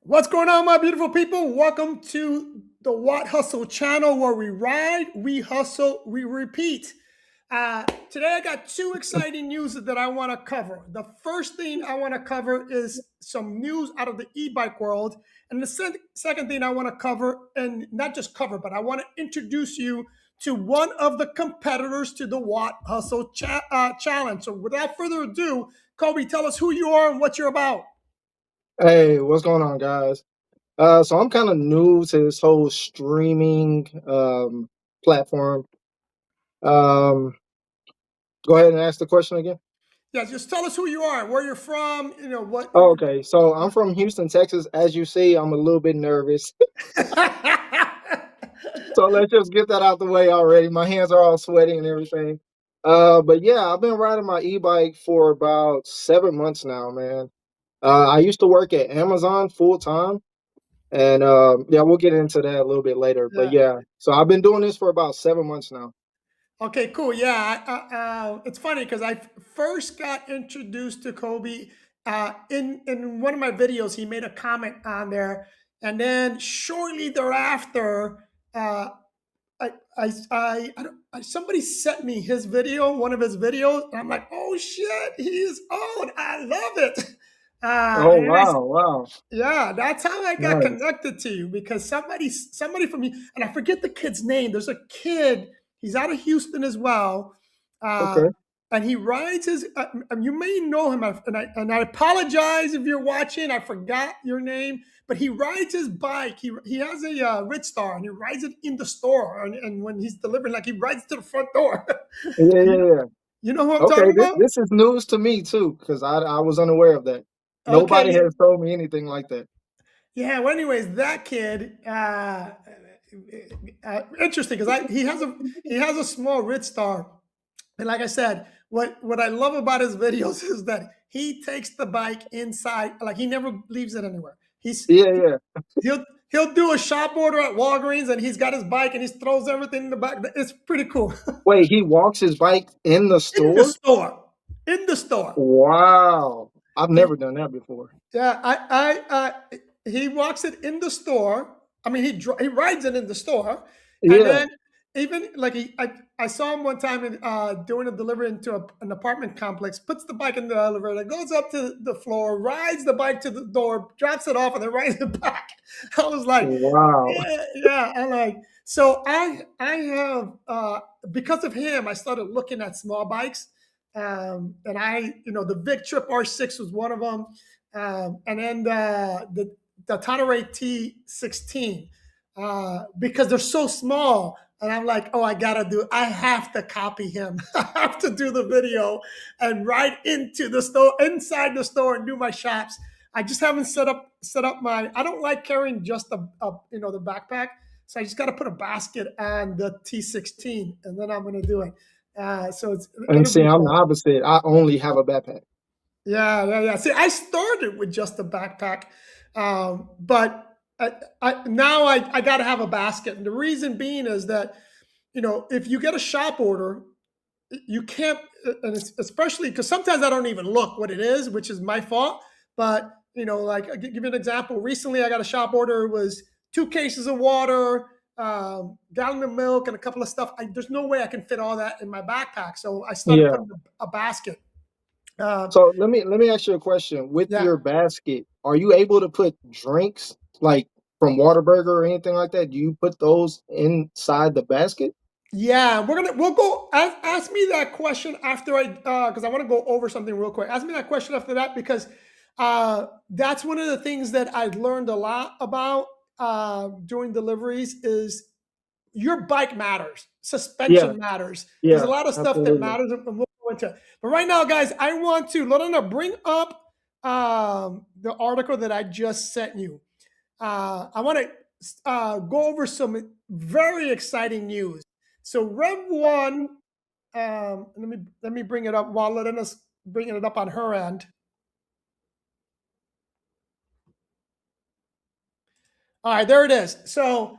What's going on, my beautiful people? Welcome to the Watt Hustle channel where we ride, we hustle, we repeat. Today, I got two exciting news that I want to cover. The first thing I want to cover is some news out of the e-bike world. And the second thing I want to cover, and not just cover, but I want to introduce you to one of the competitors to the Watt Hustle Challenge. So without further ado, Kobe, tell us who you are and what you're about. Hey, what's going on, guys? So I'm kind of new to this whole streaming platform. Um, Go ahead and ask the question again. Yeah, just tell us who you are, where you're from, you know, what. Oh, okay, so I'm from Houston, Texas. As you see, I'm a little bit nervous. So let's just get that out the way already. My hands are all sweaty and everything. But yeah, I've been riding my e-bike for about 7 months now, man. I used to work at Amazon full time. And yeah, we'll get into that a little bit later. But Yeah. yeah, so I've been doing this for about 7 months now. Okay, cool. Yeah, it's funny because I first got introduced to Kobe in one of my videos. He made a comment on there, and then shortly thereafter, uh, somebody sent me his video, one of his videos, and I'm like, oh shit, he's old. I love it. Oh, And I wow, wow. Yeah, that's how I got Nice. connected to you because somebody from you, and I forget the kid's name. There's a kid. He's out of Houston as well, uh, Okay. and he rides his. You may know him, and I apologize if you're watching. I forgot your name, but he rides his bike. He has a Red Star, and he rides it in the store. And when he's delivering, like he rides to the front door. Yeah, you yeah, know, yeah. you know who I'm Okay, talking this, about? this is news to me too, because I was unaware of that. Nobody Okay, has told me anything like that. yeah. Well, anyways, that kid, interesting because he has a small Red Star, and like I said, what I love about his videos is that he takes the bike inside, like he never leaves it anywhere. Yeah, yeah. He'll do a shop order at Walgreens, and he's got his bike, and he throws everything in the back. It's pretty cool. Wait, he walks his bike in the In the store? store, in the store. Wow. I've He never done that before. Yeah, he walks it in the store. I mean, he rides it in the store, and Yeah. then even like I saw him one time doing a delivery into an apartment complex. Puts the bike in the elevator, goes up to the floor, rides the bike to the door, drops it off, and then rides it back. I was like, Wow. yeah, yeah. I'm like, so I have because of him, I started looking at small bikes, and the Vic Trip R6 was one of them. And then the Tonneray T16 because they're so small. And I'm like, oh, I have to copy him. I have to do the video and ride into the store, inside the store, and do my shops. I just haven't set up my. I don't like carrying just the backpack, so I just got to put a basket on the T16, and then I'm gonna do it. So And it'll see, be I'm the fun. opposite. I only have a backpack. Yeah, yeah, yeah. See, I started with just a backpack, but now I got to have a basket. And the reason being is that, if you get a shop order, you can't, and especially because sometimes I don't even look what it is, which is my fault. But, like I'll give you an example. Recently, I got a shop order. It was 2 cases of water, gallon of milk, and a couple of stuff. There's no way I can fit all that in my backpack. So I started Yeah. putting a basket. Uh, So let me ask you a question. With yeah. your basket, are you able to put drinks like from Whataburger or anything like that? Do you put those inside the basket? Yeah, we'll go ask me that question after because I want to go over something real quick. Ask me that question after that because that's one of the things that I've learned a lot about doing deliveries is your bike matters, Yeah, suspension matters. There's a yeah, lot of stuff that absolutely. matters, and we'll go into it. But right now, guys, I want to Lorena bring up the article that I just sent you. I want to go over some very exciting news. So Rev One, let me bring it up while Lorena's bringing it up on her end. All right, there it is. So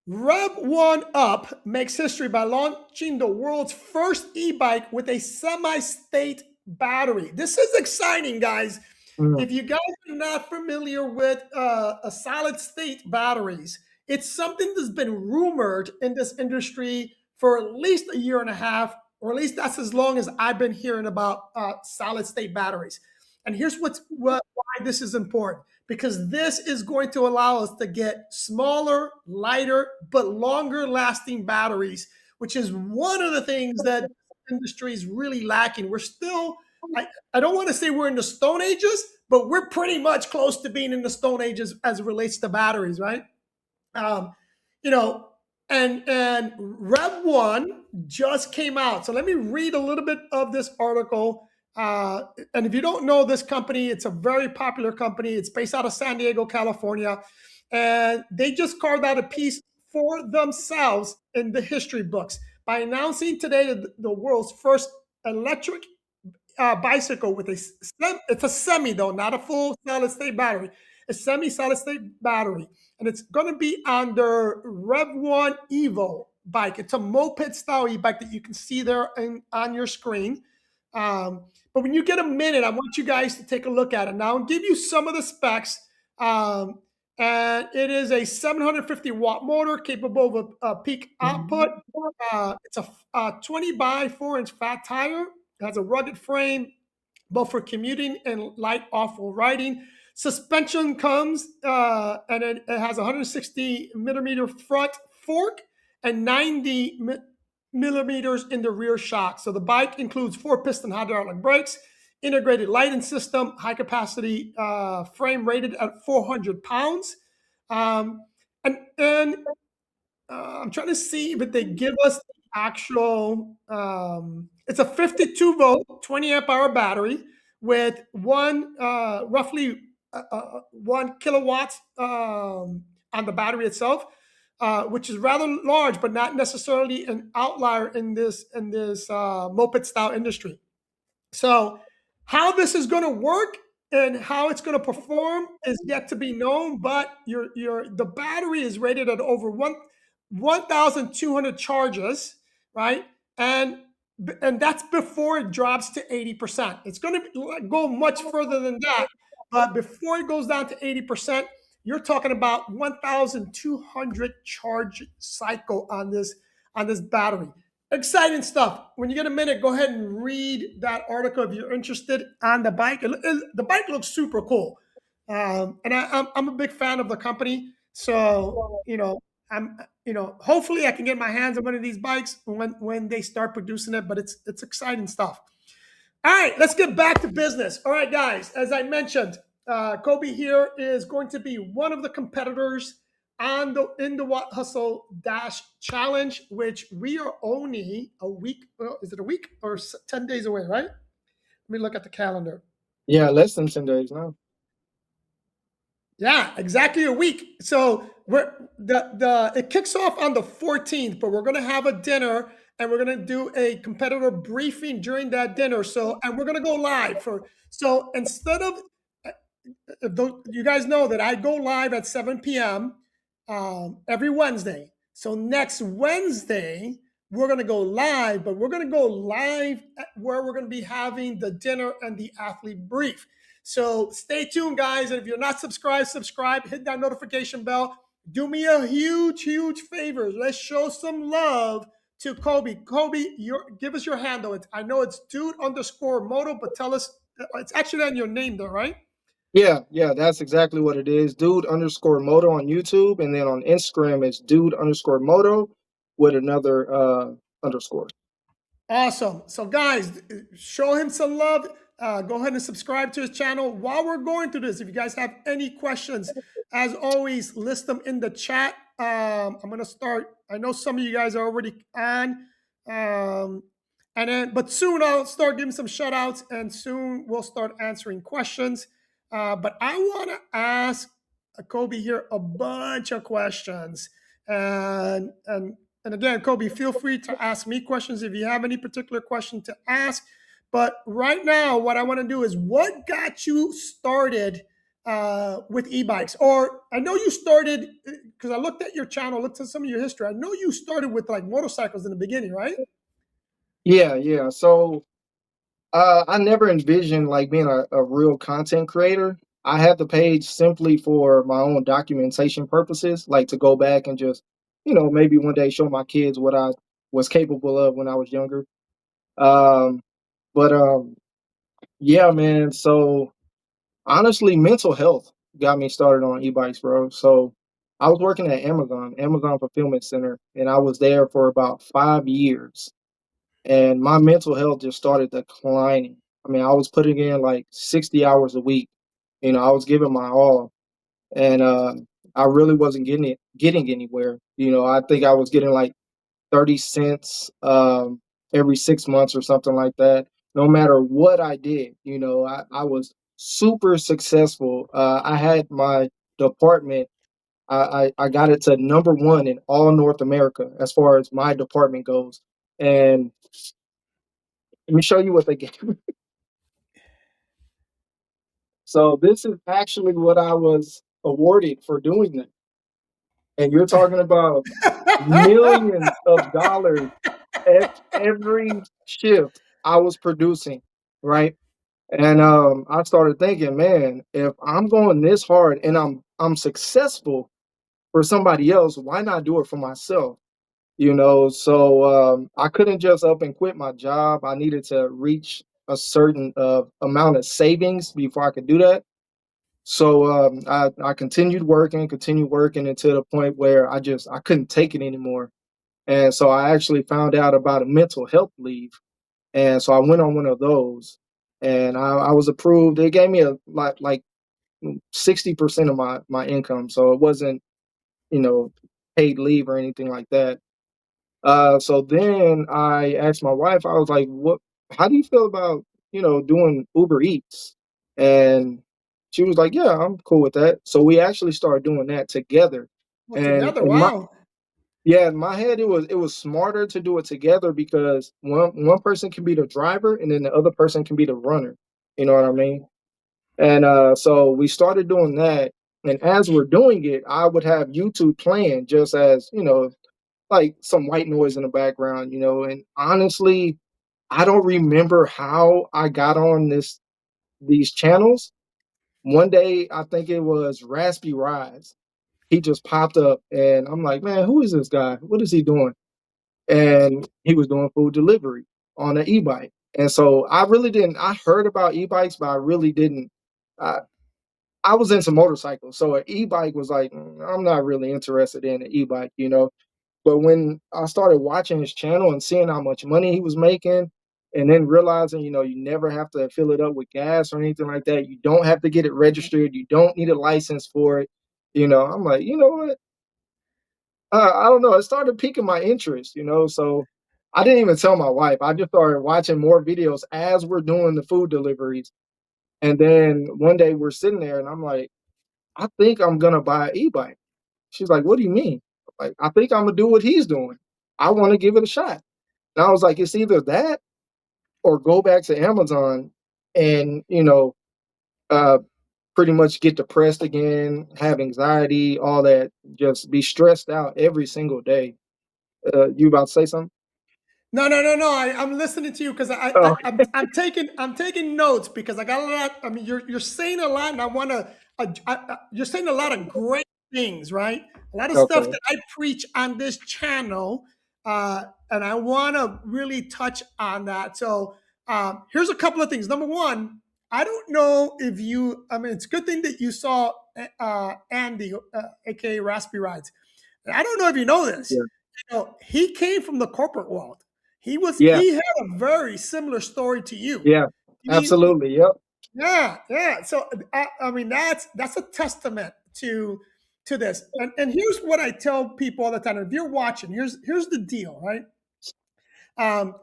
Rev One Up makes history by launching the world's first e-bike with a semi-state battery. This is exciting, guys. Mhm. If you guys are not familiar with a solid state batteries, it's something that's been rumored in this industry for at least a year and a half, or at least that's as long as I've been hearing about solid state batteries. And here's why this is important, because this is going to allow us to get smaller, lighter, but longer lasting batteries, which is one of the things that the industry is really lacking. We're still, I don't want to say we're in the Stone Ages, but we're pretty much close to being in the Stone Ages as it relates to batteries, right? Um, you know, and Rev One just came out. So let me read a little bit of this article. And if you don't know this company, it's a very popular company. It's based out of San Diego, California, and they just carved out a piece for themselves in the history books by announcing today the world's first electric bicycle with it's a semi though, not a full solid state battery, a semi solid state battery, and it's going to be on their Rev One Evo bike. It's a moped style e-bike that you can see there on your screen. But when you get a minute, I want you guys to take a look at it now and give you some of the specs. Um, and it is a 750-watt motor capable of a peak output. It's a 20 by 4-inch fat tire. It has a rugged frame, both for commuting and light off-road riding. Suspension comes and it has 160 millimeter front fork and 90 millimeters in the rear shock. So the bike includes 4-piston hydraulic brakes, integrated lighting system, high capacity frame rated at 400 pounds. Um, and I'm trying to see if they give us the actual. It's a 52 volt, 20 amp hour battery with roughly 1 kilowatts on the battery itself, which is rather large, but not necessarily an outlier in this moped style industry. So, how this is going to work and how it's going to perform is yet to be known. But the battery is rated at over 1,200 charges, right? And that's before it drops to 80%. It's going to go much further than that, but before it goes down to 80%, you're talking about 1,200 charge cycle on this battery. Exciting stuff. When you get a minute, go ahead and read that article if you're interested on the bike. The bike looks super cool, and I'm a big fan of the company. So I'm hopefully I can get my hands on one of these bikes when they start producing it. But it's exciting stuff. All right, let's get back to business. All right, guys, as I mentioned, Kobe here is going to be one of the competitors on the In the Watt Hustle Dash Challenge, which we are only a week. Well, is it a week or 10 days away, right? Let me look at the calendar. Yeah, less than 10 days now. Yeah, exactly a week. So it kicks off on the 14th, but we're gonna have a dinner and we're gonna do a competitor briefing during that dinner. So and we're gonna go live so instead of you guys know that I go live at 7 p.m. Every Wednesday. So next Wednesday we're gonna go live, but we're gonna go live where we're gonna be having the dinner and the athlete brief. So stay tuned, guys. And if you're not subscribed, subscribe, hit that notification bell. Do me a huge, huge favor. Let's show some love to Kobe. Kobe, give us your handle. I know it's dude_moto, but tell us, it's actually on your name there, right? Yeah, that's exactly what it is. Dude_moto on YouTube, and then on Instagram it's dude_moto with another underscore. Awesome. So, guys, show him some love. Go ahead and subscribe to his channel. While we're going through this, if you guys have any questions, as always, list them in the chat. I'm going to start. I know some of you guys are already on. But soon I'll start giving some shout outs and soon we'll start answering questions. But I want to ask Kobe here a bunch of questions. And again, Kobe, feel free to ask me questions if you have any particular question to ask. But right now, what I want to do is what got you started with e-bikes? Or I know you started, because I looked at your channel, looked at some of your history. I know you started with like motorcycles in the beginning, right? Yeah. So I never envisioned like being a real content creator. I had the page simply for my own documentation purposes, like to go back and just, maybe one day show my kids what I was capable of when I was younger. Um, but yeah, man. So honestly, mental health got me started on e-bikes, bro. So I was working at Amazon Fulfillment Center, and I was there for about 5 years. And my mental health just started declining. I mean, I was putting in like 60 hours a week. I was giving my all, and I really wasn't getting anywhere. I think I was getting like 30 cents every 6 months or something like that. No matter what I did, I was super successful. I had my department. I got it to number one in all North America as far as my department goes. And let me show you what they gave me. So this is actually what I was awarded for doing that. And you're talking about millions of dollars every shift I was producing, right? And I started thinking, man, if I'm going this hard and I'm successful for somebody else, why not do it for myself? So I couldn't just up and quit my job. I needed to reach a certain amount of savings before I could do that. So I continued working until the point where I couldn't take it anymore. And so I actually found out about a mental health leave. And so I went on one of those, and I was approved. They gave me a like 60% of my income. So it wasn't, you know, paid leave or anything like that. So then I asked my wife, I was like, how do you feel about, doing Uber Eats? And she was like, yeah, I'm cool with that. So we actually started doing that together. Well, And together, in my wow. Yeah, in my head it was smarter to do it together because one person can be the driver and then the other person can be the runner. You know what I mean? And so we started doing that. And as we're doing it, I would have YouTube playing just as, like some white noise in the background, and honestly, I don't remember how I got on these channels. One day, I think it was Raspy Rise. He just popped up, and I'm like, man, who is this guy? What is he doing? And he was doing food delivery on an e-bike. And so I really didn't. I heard about e-bikes, but I really didn't. I, I was into motorcycles, so an e-bike was like, I'm not really interested in an e-bike, But when I started watching his channel and seeing how much money he was making, and then realizing, you never have to fill it up with gas or anything like that. You don't have to get it registered. You don't need a license for it. I'm like, you know what? I don't know. It started piquing my interest, So I didn't even tell my wife. I just started watching more videos as we're doing the food deliveries. And then one day we're sitting there and I'm like, I think I'm gonna buy an e-bike. She's like, what do you mean? Like, I think I'm gonna do what he's doing. I want to give it a shot. And I was like, it's either that or go back to Amazon and, uh, pretty much get depressed again, have anxiety, all that, just be stressed out every single day. You about to say something? No, no, no, no. I'm listening to you because Oh, I'm taking notes because I got a lot. I mean, you're saying a lot, and I want to. You're saying a lot of great things, right? A lot of stuff okay. that I preach on this channel, and I want to really touch on that. So here's a couple of things. Number one, I don't know if you. I mean, it's a good thing that you saw Andy, aka Raspy Rides. I don't know if you know this. Yeah. He came from the corporate world. Yeah. He had a very similar story to you. Yeah. I mean, Absolutely. Yep. yeah, yeah. So I mean, that's a testament to this. And here's what I tell people all the time. If you're watching, here's the deal, right? Um,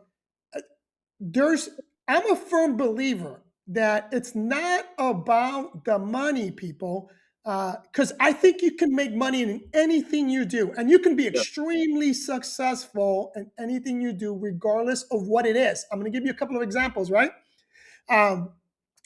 there's I'm a firm believer that it's not about the money, people, because I think you can make money in anything you do, and you can be Yeah. extremely successful in anything you do, regardless of what it is. I'm going to give you a couple of examples, right? Um,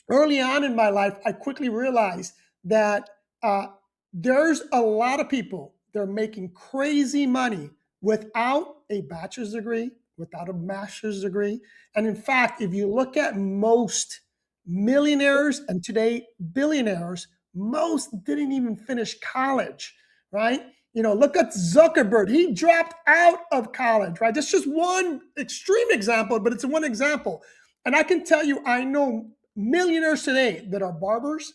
Early on in my life, I quickly realized that uh, there's a lot of people they're making crazy money without a bachelor's degree, without a master's degree. And in fact, if you look at most millionaires and today billionaires, most didn't even finish college, right? Look at Zuckerberg. He dropped out of college, right? That's just one extreme example, but it's one example. And I can tell you, I know millionaires today that are barbers,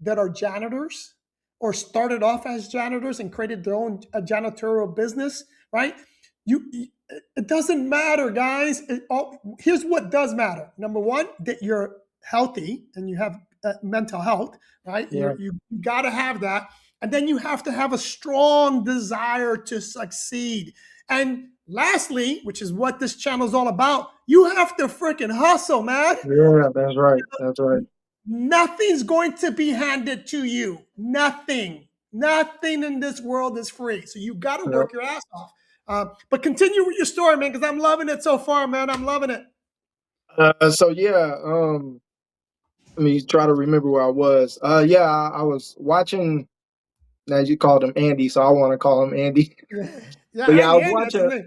that are janitors, or started off as janitors and created their own janitorial business, right? It doesn't matter, guys. Here's what does matter. Number one, that you're healthy and you have mental health, right? Yeah. You got to have that. And then you have to have a strong desire to succeed. And lastly, which is what this channel is all about, you have to freaking hustle, man. Yeah, that's right. That's right. Nothing's going to be handed to you. Nothing. Nothing in this world is free. So you got to Yep. work your ass off. But continue with your story, man, because I'm loving it so far, man. I'm loving it. So yeah, let me try to remember where I was. Yeah, I was watching. Now you called him Andy, so I want to call him Andy. Yeah, But yeah, I was Andy, that's his watching.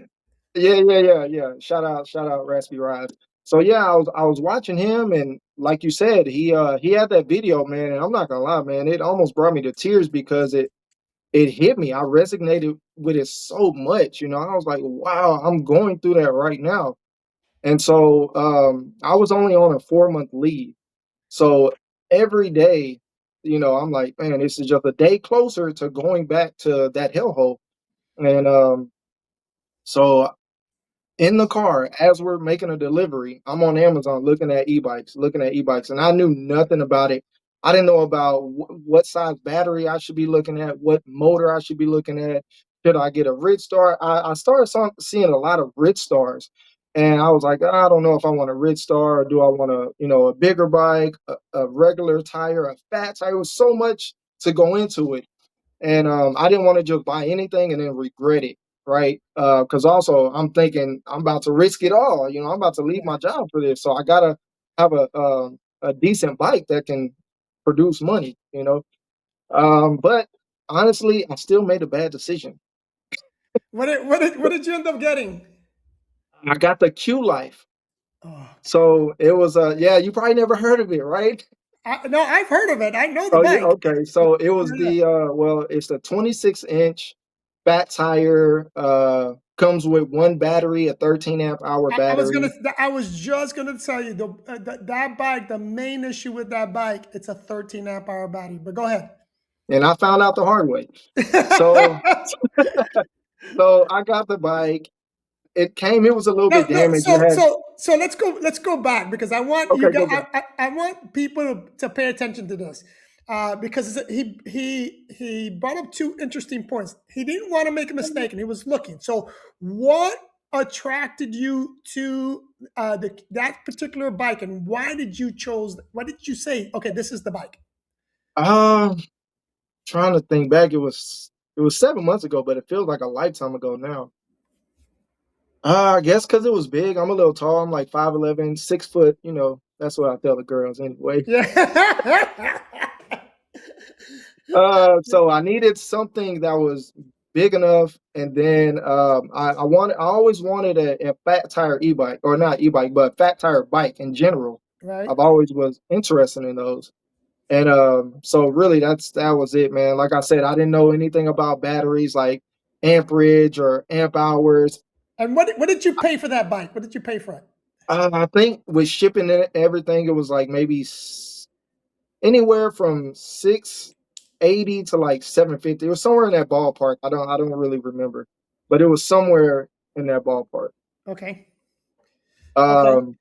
name. Yeah. Shout out, Raspy Ride. So yeah, I was watching him, and like you said, he had that video, man. And I'm not gonna lie, man, it almost brought me to tears because it hit me. I resonated with it so much, I was like, wow, I'm going through that right now. And so I was only on a 4-month leave. So every day, I'm like, man, this is just a day closer to going back to that hellhole. And so in the car as we're making a delivery, I'm on Amazon looking at e-bikes, and I knew nothing about it. I didn't know about what size battery I should be looking at, what motor I should be looking at. Should I get a Ridstar? I started seeing a lot of Ridstars, and I was like, I don't know if I want a Ridstar or do I want a bigger bike, a regular tire, a fat tire. It was so much to go into it. And I didn't want to just buy anything and then regret it, right? Because also I'm thinking I'm about to risk it all. I'm about to leave my job for this, so I gotta have a decent bike that can produce money. But honestly, I still made a bad decision. What did you end up getting? I got the Q Life, Oh, so it was yeah. You probably never heard of it, right? no, I've heard of it. I know the Oh yeah, bike. okay. So it was Yeah. the well, it's the 26-inch fat tire, comes with one battery, a 13 amp hour battery. I was just gonna tell you that bike. The main issue with that bike, it's a 13 amp hour battery. But go ahead. And I found out the hard way. So so I got the bike. It was a little No, bit no. damaged. It So, had so, so let's go back because I want you okay, guys. go back. I want people to pay attention to this because he brought up two interesting points. He didn't want to make a mistake, and he was looking. So, what attracted you to that particular bike, and why did you chose? Why did you say, okay, this is the bike? Um Trying to think back, it was 7 months ago, but it feels like a lifetime ago now. I guess because it was big. I'm a little tall. I'm like 5'11", 6 foot. That's what I tell the girls anyway. Yeah. So I needed something that was big enough, and then I always wanted a fat tire e-bike, or not e-bike, but fat tire bike in general. Right. I've always was interested in those, and so really that was it, man. Like I said, I didn't know anything about batteries, like amperage or amp hours. And what did you pay for that bike? What did you pay for it? I think with shipping and everything, it was like maybe anywhere from 680 to like 750. It was somewhere in that ballpark. I don't really remember, but it was somewhere in that ballpark. Okay. Okay. Um,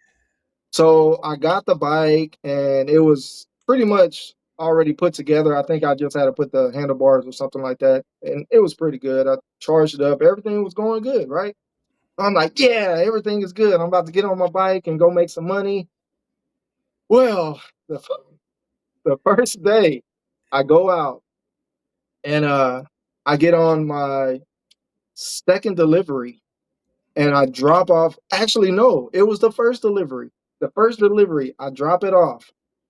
so I got the bike and it was pretty much already put together. I think I just had to put the handlebars or something like that, and it was pretty good. I charged it up. Everything was going good, right? I'm like, yeah, everything is good. I'm about to get on my bike and go make some money. Well, the first day I go out and I get on my second delivery and I drop off. Actually, no, it was the first delivery. The first delivery, I drop it off.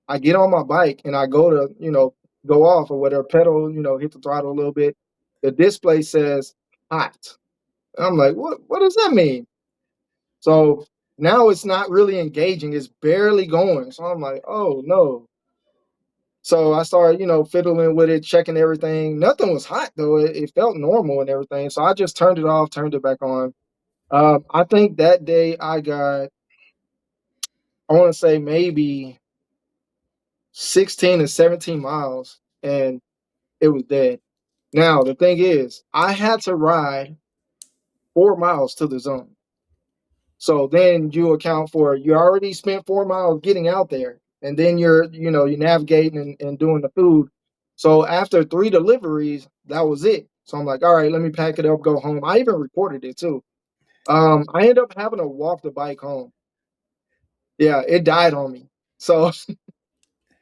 I get on my bike and I go to, go off or whatever, pedal, hit the throttle a little bit. The display says hot. I'm like, what does that mean? So now it's not really engaging, it's barely going. So I'm like, oh no. So I started, fiddling with it, checking everything. Nothing was hot though. It felt normal and everything. So I just turned it off, turned it back on. I think that day I got, I want to say maybe 16 and 17 miles, and it was dead. Now the thing is, I had to ride 4 miles to the zone. So then you account for, you already spent 4 miles getting out there, and then you're navigating and doing the food. So after three deliveries, that was it. So I'm like, all right, let me pack it up, go home. I even recorded it too. I ended up having to walk the bike home. Yeah, it died on me. So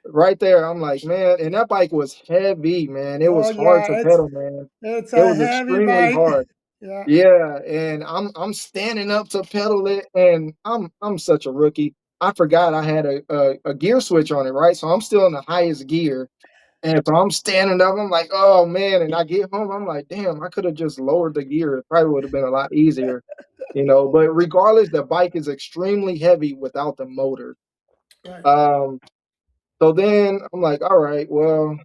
right there, I'm like, man, and that bike was heavy, man. It Oh was hard to yeah, pedal, man. it's It a was heavy extremely bike. hard. Yeah. Yeah, and I'm standing up to pedal it, and I'm such a rookie. I forgot I had a gear switch on it, right? So I'm still in the highest gear, and so I'm standing up. I'm like, oh man! And I get home, I'm like, damn, I could have just lowered the gear. It probably would have been a lot easier. But regardless, the bike is extremely heavy without the motor. Right. Um, so then I'm like, all right, well,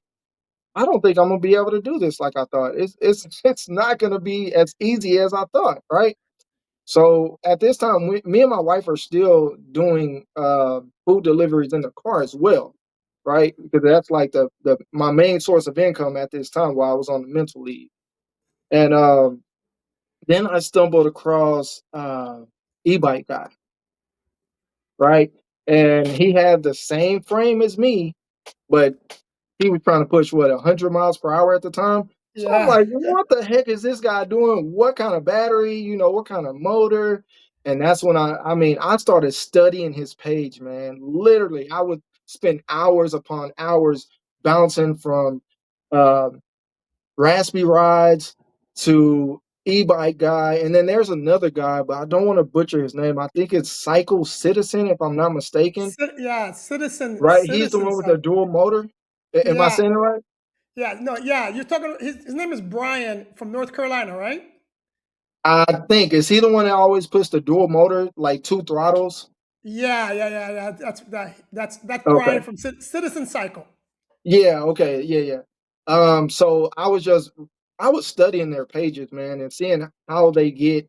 I don't think I'm gonna be able to do this like I thought. It's not gonna be as easy as I thought, right? So at this time, me and my wife are still doing food deliveries in the car as well, right? Because that's like the my main source of income at this time while I was on the mental leave. And then I stumbled across e-bike guy, right? And he had the same frame as me, but he was trying to push what 100 miles per hour at the time. So I'm Yeah. like, what the heck is this guy doing? What kind of battery? What kind of motor? And that's when I started studying his page, man. Literally, I would spend hours upon hours bouncing from uh, Raspy rides to e-bike guy, and then there's another guy, but I don't want to butcher his name. I think it's Cycle Citizen, if I'm not mistaken. Yeah, Right? He's the citizen one with the cycle. dual motor. Am I Yeah, saying it right? yeah, no, yeah. You're talking. His name is Brian from North Carolina, right? I think, is he the one that always puts the dual motor, like two throttles? Yeah, yeah, yeah, yeah. That's Okay. Brian from Citizen Cycle. Yeah, okay, yeah, yeah. So I was studying their pages, man, and seeing how they get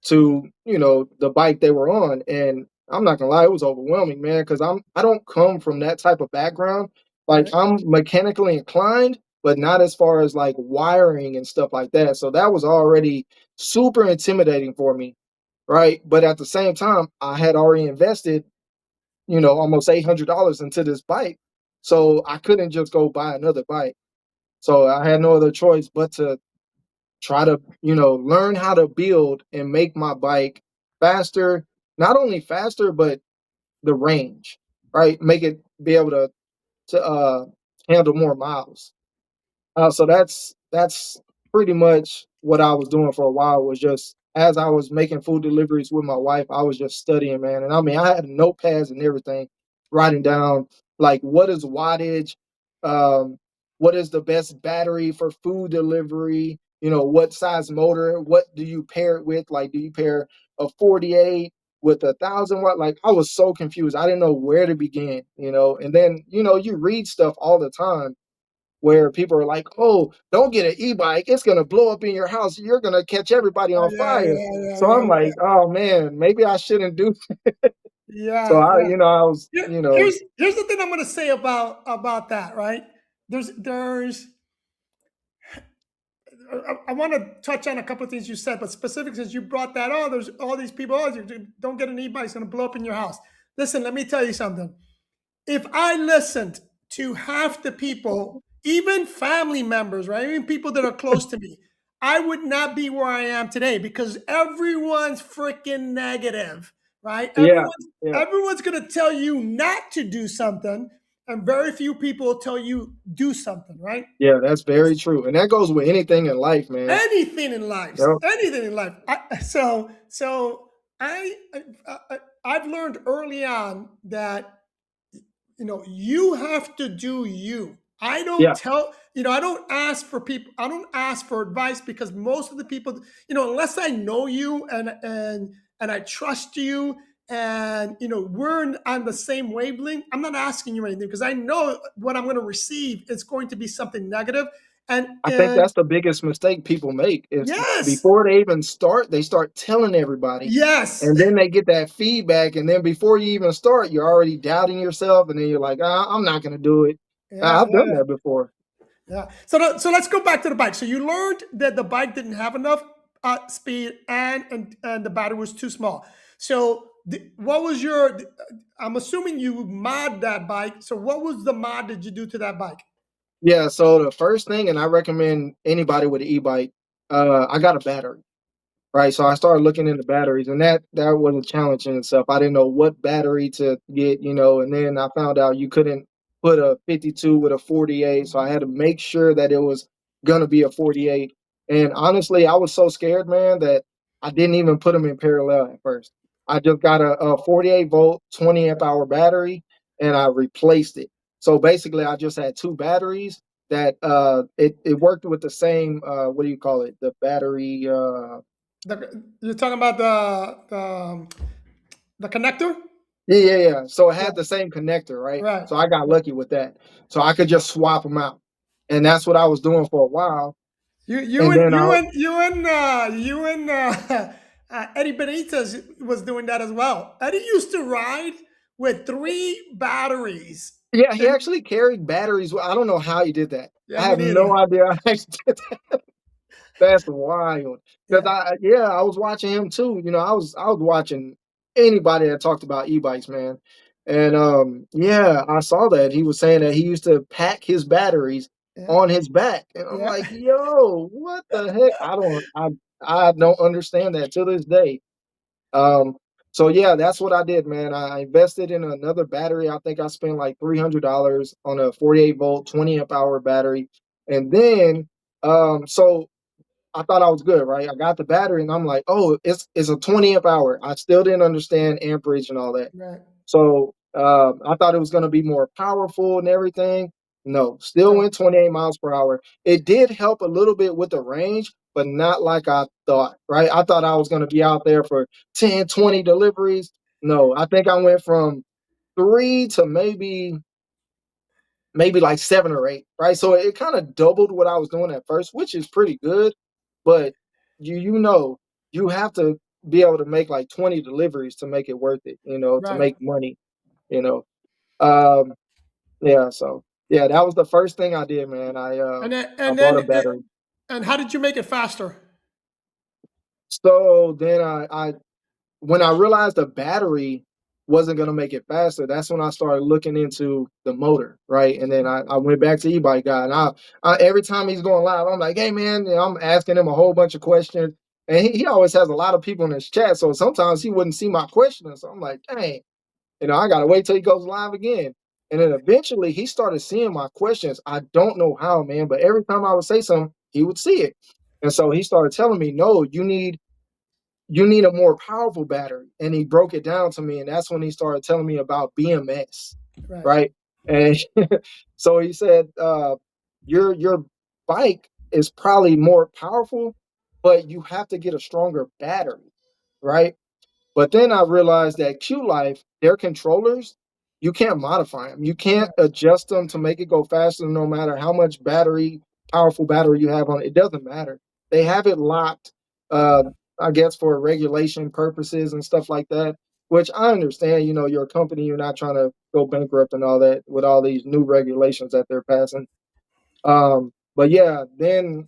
to, the bike they were on. And I'm not gonna lie, it was overwhelming, man, because I don't come from that type of background. Like Right. I'm mechanically inclined, but not as far as like wiring and stuff like that. So that was already super intimidating for me, right? But at the same time, I had already invested, almost $800 into this bike. So I couldn't just go buy another bike. So I had no other choice but to try to, learn how to build and make my bike faster, not only faster, but the range, right? Make it be able to handle more miles. So that's pretty much what I was doing for a while. Was just as I was making food deliveries with my wife, I was just studying, man. And I mean, I had notepads and everything, writing down like what is wattage, um, what is the best battery for food delivery. What size motor? What do you pair it with? Like, do you pair a 48 with 1,000 watt? Like, I was so confused. I didn't know where to begin. And then you read stuff all the time where people are like, "Oh, don't get an e-bike. It's gonna blow up in your house. You're gonna catch everybody on Yeah, fire." yeah, yeah, So I'm yeah, like, "Oh man, maybe I shouldn't do." So yeah, I, yeah. I was, Here's the thing I'm going to say about that. Right. There's I want to touch on a couple of things you said, but specific since you brought that. Oh, there's all these people. Oh, you don't get an e-bike. It's going to blow up in your house. Listen, let me tell you something. If I listened to half the people, even family members, right, even people that are close to me, I would not be where I am today because everyone's freaking negative, right? yeah, yeah, Everyone's going to tell you not to do something, and very few people will tell you do something, right? yeah. That's very true, and that goes with anything in life, man. Anything in life, Yep. anything in life. So I've learned early on that you have to do you. I don't Yeah, tell, I don't ask for people, I don't ask for advice because most of the people, unless I know you and I trust you, and we're on the same wavelength, I'm not asking you anything because I know what I'm going to receive is going to be something negative. And I think and that's the biggest mistake people make is yes, before they even start, they start telling everybody, yes, and then they get that feedback, and then before you even start, you're already doubting yourself, and then you're like, I'm not gonna do it. yeah, I've done yeah, that before. yeah. So let's go back to the bike. So you learned that the bike didn't have enough speed, and the battery was too small. So what was your? I'm assuming you mod that bike. So what was the mod that you do to that bike? Yeah, so the first thing, and I recommend anybody with an e-bike, I got a battery. Right, so I started looking into batteries, and that was a challenge in itself. I didn't know what battery to get, and then I found out you couldn't put a 52 with a 48, so I had to make sure that it was gonna be a 48. And honestly, I was so scared, man, that I didn't even put them in parallel at first. I just got a 48 volt, 20 amp hour battery, and I replaced it. So basically, I just had two batteries that it worked with the same what do you call it? The battery You're talking about the connector, Yeah, yeah, yeah. So it yeah, had the same connector, right? right. So I got lucky with that. So I could just swap them out. And that's what I was doing for a while. You you And and then you and you and you and Eddie Benitez was doing that as well. Eddie used to ride with three batteries. yeah, he And actually carried batteries. I don't know how he did that. yeah, I me have no neither. idea how he did that. That's wild. Because Yeah, I was watching him too. I was watching anybody that talked about e-bikes, man. And yeah, I saw that. He was saying that he used to pack his batteries yeah, on his back. And I'm yeah. like, yo, what the heck? I don't understand that to this day. Um, so yeah, that's what I did, man. I invested in another battery. I think I spent like $300 on a 48 volt, 20 amp hour battery. And then so I thought I was good, right? I got the battery and I'm like, oh, it's a 20 amp hour. I still didn't understand amperage and all that. Right, So I thought it was going to be more powerful and everything. No, still no, went 28 miles per hour. It did help a little bit with the range, but not like I thought, right? I thought I was going to be out there for 10, 20 deliveries. No, I think I went from three to maybe like seven or eight, right? So it kind of doubled what I was doing at first, which is pretty good. But you have to be able to make like 20 deliveries to make it worth it, to right. make money, you know. Um, yeah, so yeah, that was the first thing I did, man. And then I and bought then a battery. and how did you make it faster? So then I when I realized the battery wasn't gonna make it faster, that's when I started looking into the motor, right? And then I went back to e-bike guy, and I every time he's going live, I'm like, hey man, I'm asking him a whole bunch of questions, and he always has a lot of people in his chat, so sometimes he wouldn't see my questions. So I'm like, dang, I gotta wait till he goes live again. And then eventually he started seeing my questions. I don't know how, man, but every time I would say something, he would see it. And so he started telling me, no, you need a more powerful battery. And he broke it down to me. And that's when he started telling me about BMS, Right, right? And so he said, your bike is probably more powerful, but you have to get a stronger battery, right? But then I realized that Q Life, their controllers, you can't modify them. You can't right, adjust them to make it go faster no matter how much powerful battery you have on it. It doesn't matter. They have it locked, uh, I guess, for regulation purposes and stuff like that, which I understand. You're a company, you're not trying to go bankrupt and all that with all these new regulations that they're passing. But yeah, then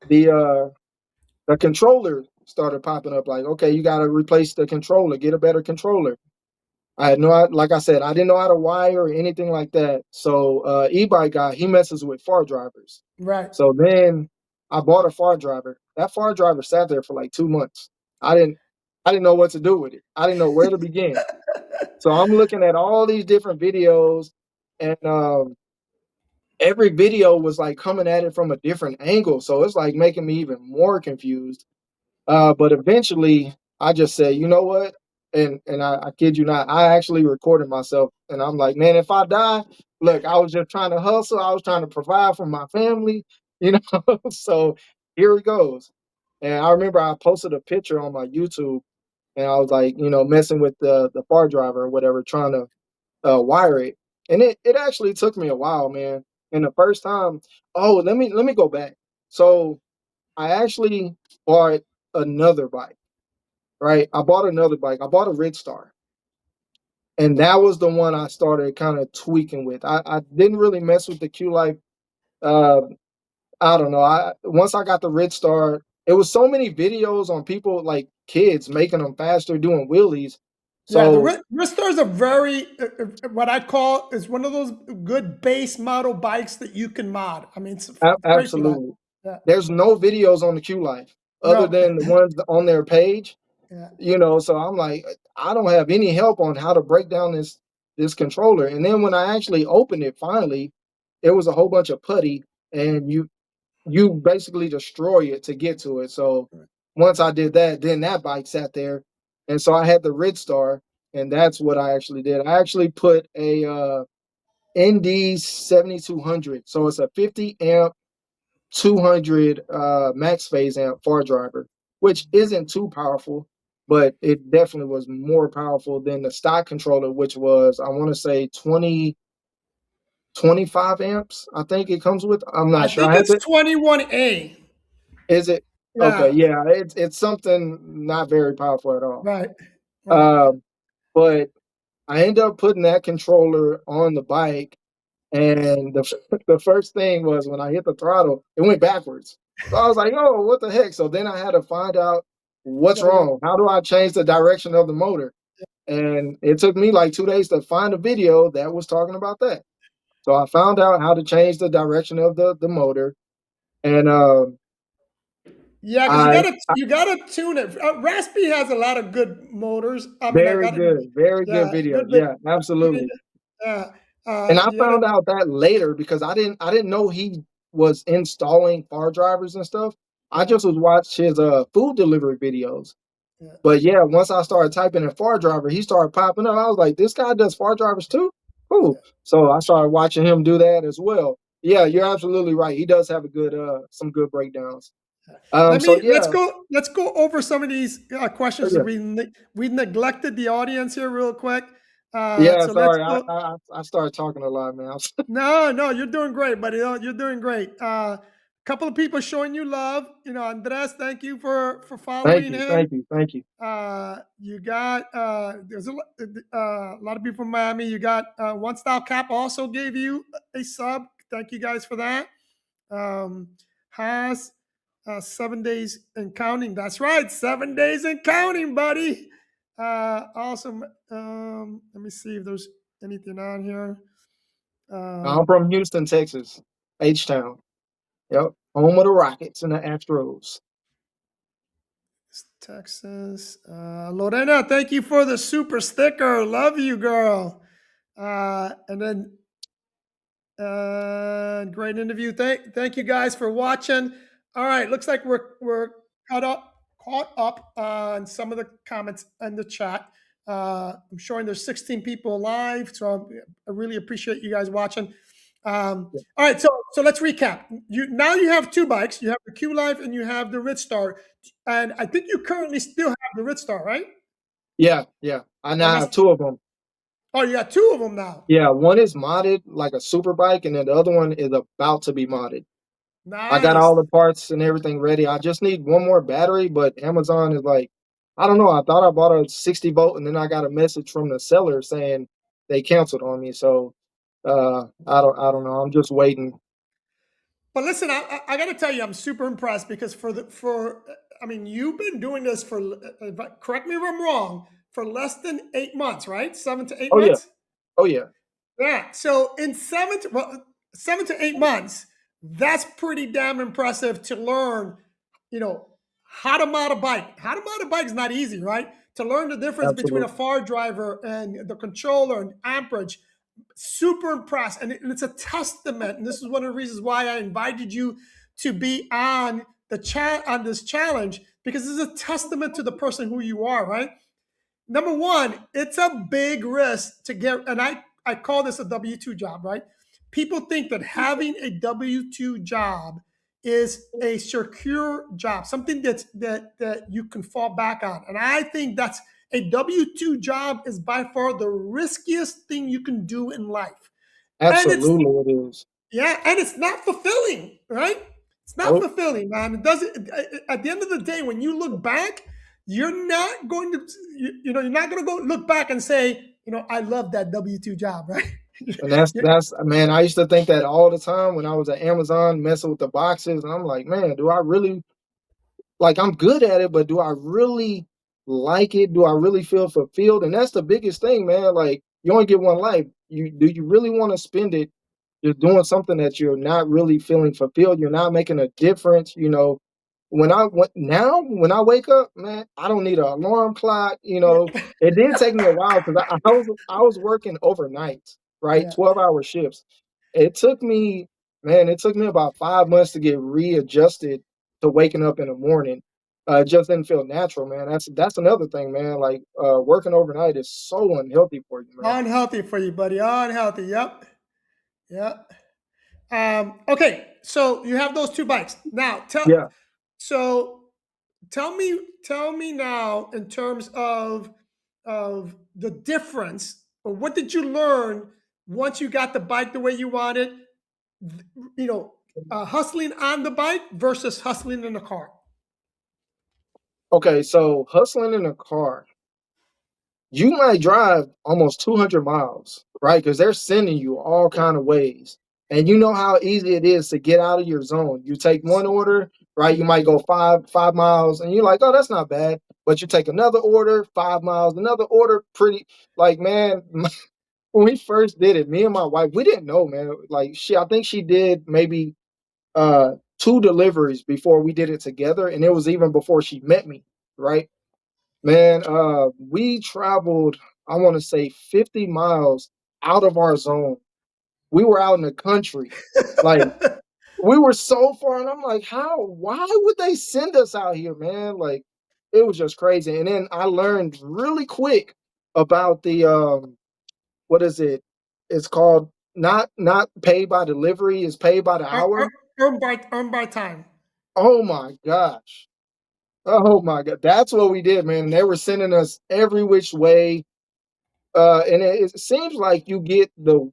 the uh, the controller started popping up like, okay, you got to replace the controller, get a better controller. I had no, like I said, I didn't know how to wire or anything like that. So e-bike guy, he messes with far drivers. right. So then I bought a far driver. That far driver sat there for like 2 months. I didn't, I didn't know what to do with it. I didn't know where to begin. So I'm looking at all these different videos, and every video was like coming at it from a different angle. So it's like making me even more confused. But eventually, I just said, you know what? And I kid you not, I actually recorded myself, and I'm like, man, if I die, look, I was just trying to hustle. I was trying to provide for my family, you know. So here it goes. And I remember I posted a picture on my YouTube, and I was like, messing with the far driver or whatever, trying to wire it. And it actually took me a while, man. And the first time, oh, let me go back. So I actually bought another bike, right? I bought another bike. I bought a Red Star. And that was the one I started kind of tweaking with. I didn't really mess with the Q Life. Uh, I don't know. I once I got the Red Star, it was so many videos on people like kids making them faster, doing wheelies. Yeah, the So Ristars are very what I call is one of those good base model bikes that you can mod. I mean, it's great for that. absolutely, Yeah. there's no videos on the Q Life other No. than the ones on their page. Yeah. So I'm like, I don't have any help on how to break down this controller. And then when I actually opened it finally, it was a whole bunch of putty, and you basically destroy it to get to it. So once I did that, then that bike sat there, and so I had the Red Star, and that's what I actually did. I actually put a ND 7200, so it's a 50 amp 200 max phase amp far driver, which isn't too powerful, but it definitely was more powerful than the stock controller, which was, I want to say, 25 amps. I think it comes with. I'm I not sure. think I had it's to. 21A. Is it okay? Yeah. Yeah, it's something not very powerful at all. Right. Right. Um, but I ended up putting that controller on the bike, and the first thing was when I hit the throttle, it went backwards. So I was like, "Oh, what the heck?" So then I had to find out You what's gotta go. wrong. How do I change the direction of the motor? And it took me like 2 days to find a video that was talking about that. So I found out how to change the direction of the motor, and Yeah, because I you gotta tune it. Raspi has a lot of good motors. I mean, I gotta very good yeah, videos. good video. Yeah, absolutely. Yeah. And I You gotta found out that later because I didn't know he was installing far drivers and stuff. I yeah, just was watch his food delivery videos. yeah, But yeah, once I started typing in far driver, he started popping up. I was like, this guy does far drivers too? Cool. yeah. So I started watching him do that as well. Yeah, you're absolutely right. He does have a good some good breakdowns. So yeah, Let's go over some of these oh, questions. yeah. We neglected the audience here real quick. Yeah, So let's sorry. I, go. I I started talking a lot, man. No, no, you're doing great, buddy. You're doing great. A couple of people showing you love. Andres, thank you for Thank following you, him. thank you, thank you. You got there's a lot of people from Miami. You got One Style Cap also gave you a sub. Thank you guys for that. Um, has 7 days and counting. That's right, 7 days and counting, buddy. Awesome. Let me see if there's anything on here. I'm Um, from Houston, Texas, H Town. Yep, home of the Rockets and the Astros. Texas. Lorena, thank you for the super sticker. Love you, girl. And then great interview. Thank you guys for watching. All right, looks like we're caught up on some of the comments in the chat. I'm showing there's 16 people live, so I really appreciate you guys watching. All right, so let's recap. You have two bikes. You have the Q Life and you have the Red Star, and I think you currently still have the Red Star, right? Yeah, yeah. I And now that's have two of them. oh, you got two of them now. Yeah, one is modded like a super bike, and then the other one is about to be modded. I got Nice. all the parts and everything ready. I just need one more battery, but Amazon is like, I don't know. I thought I bought a 60 volt, and then I got a message from the seller saying they canceled on me. So I don't know. I'm just waiting. But listen, I got to tell you, I'm super impressed because I mean, you've been doing this for, correct me if I'm wrong, for less than 8 months, right? 7 to 8 Oh yeah, months. oh yeah, Yeah. So in 7 to 8 months, that's pretty damn impressive to learn, you know, how to mod a bike. How to mod a bike is not easy, right? To learn the difference between a absolutely, far driver and the controller and amperage, super impressed, and it's a testament. And this is one of the reasons why I invited you to be on the chat on this challenge, because this is a testament to the person who you are, right? Number one, it's a big risk to get, and I call this a W 2 job, right? People think that having a W 2 job is a secure job, something that you can fall back on. And I think that's a W-2 job is by far the riskiest thing you can do in life. And it's Absolutely, it is. yeah, and it's not fulfilling, right? It's not Nope. fulfilling, man. It doesn't. At the end of the day, when you look back, you're not going to, you're not going to go look back and say, I love that W-2 job, right? And that's man, I used to think that all the time when I was at Amazon messing with the boxes, and I'm like, man, do I really like I'm good at it, but do I really like it? Do I really feel fulfilled? And that's the biggest thing, man. Like you only get one life. You really want to spend it just doing something that you're not really feeling fulfilled? You're not making a difference. When I wake up, man, I don't need an alarm clock. It did take me a while because I was working overnight, right, Yeah. 12-hour shifts. It took me, man, it took me about 5 months to get readjusted to waking up in the morning. It just didn't feel natural, man. That's another thing, man. Like working overnight is so unhealthy for you, man. Unhealthy for you, buddy. Unhealthy. Yep. Yep. Okay. So you have those two bikes. Now Yeah. so tell me now in terms of the difference, or what did you learn once you got the bike the way you wanted, you know, hustling on the bike versus hustling in the car. Okay, so hustling in a car, you might drive almost 200 miles, right? Because they're sending you all kind of ways. And you know how easy it is to get out of your zone. You take one order, right? You might go five miles, and you're like, oh, that's not bad. But you take another order, 5 miles, another order, pretty like man, when we first did it, me and my wife, we didn't know, man. Like I think she did maybe two deliveries before we did it together, and it was even before she met me, right? Man, we traveled, I want to say 50 miles out of our zone. We were out in the country. Like, we were so far, and I'm like, why would they send us out here, man? Like, it was just crazy. And then I learned really quick about the what is it? It's called not paid by delivery, it's paid by the Earn, hour. earn by time. Oh my gosh. Oh my god. That's what we did, man. They were sending us every which way. And it seems like you get the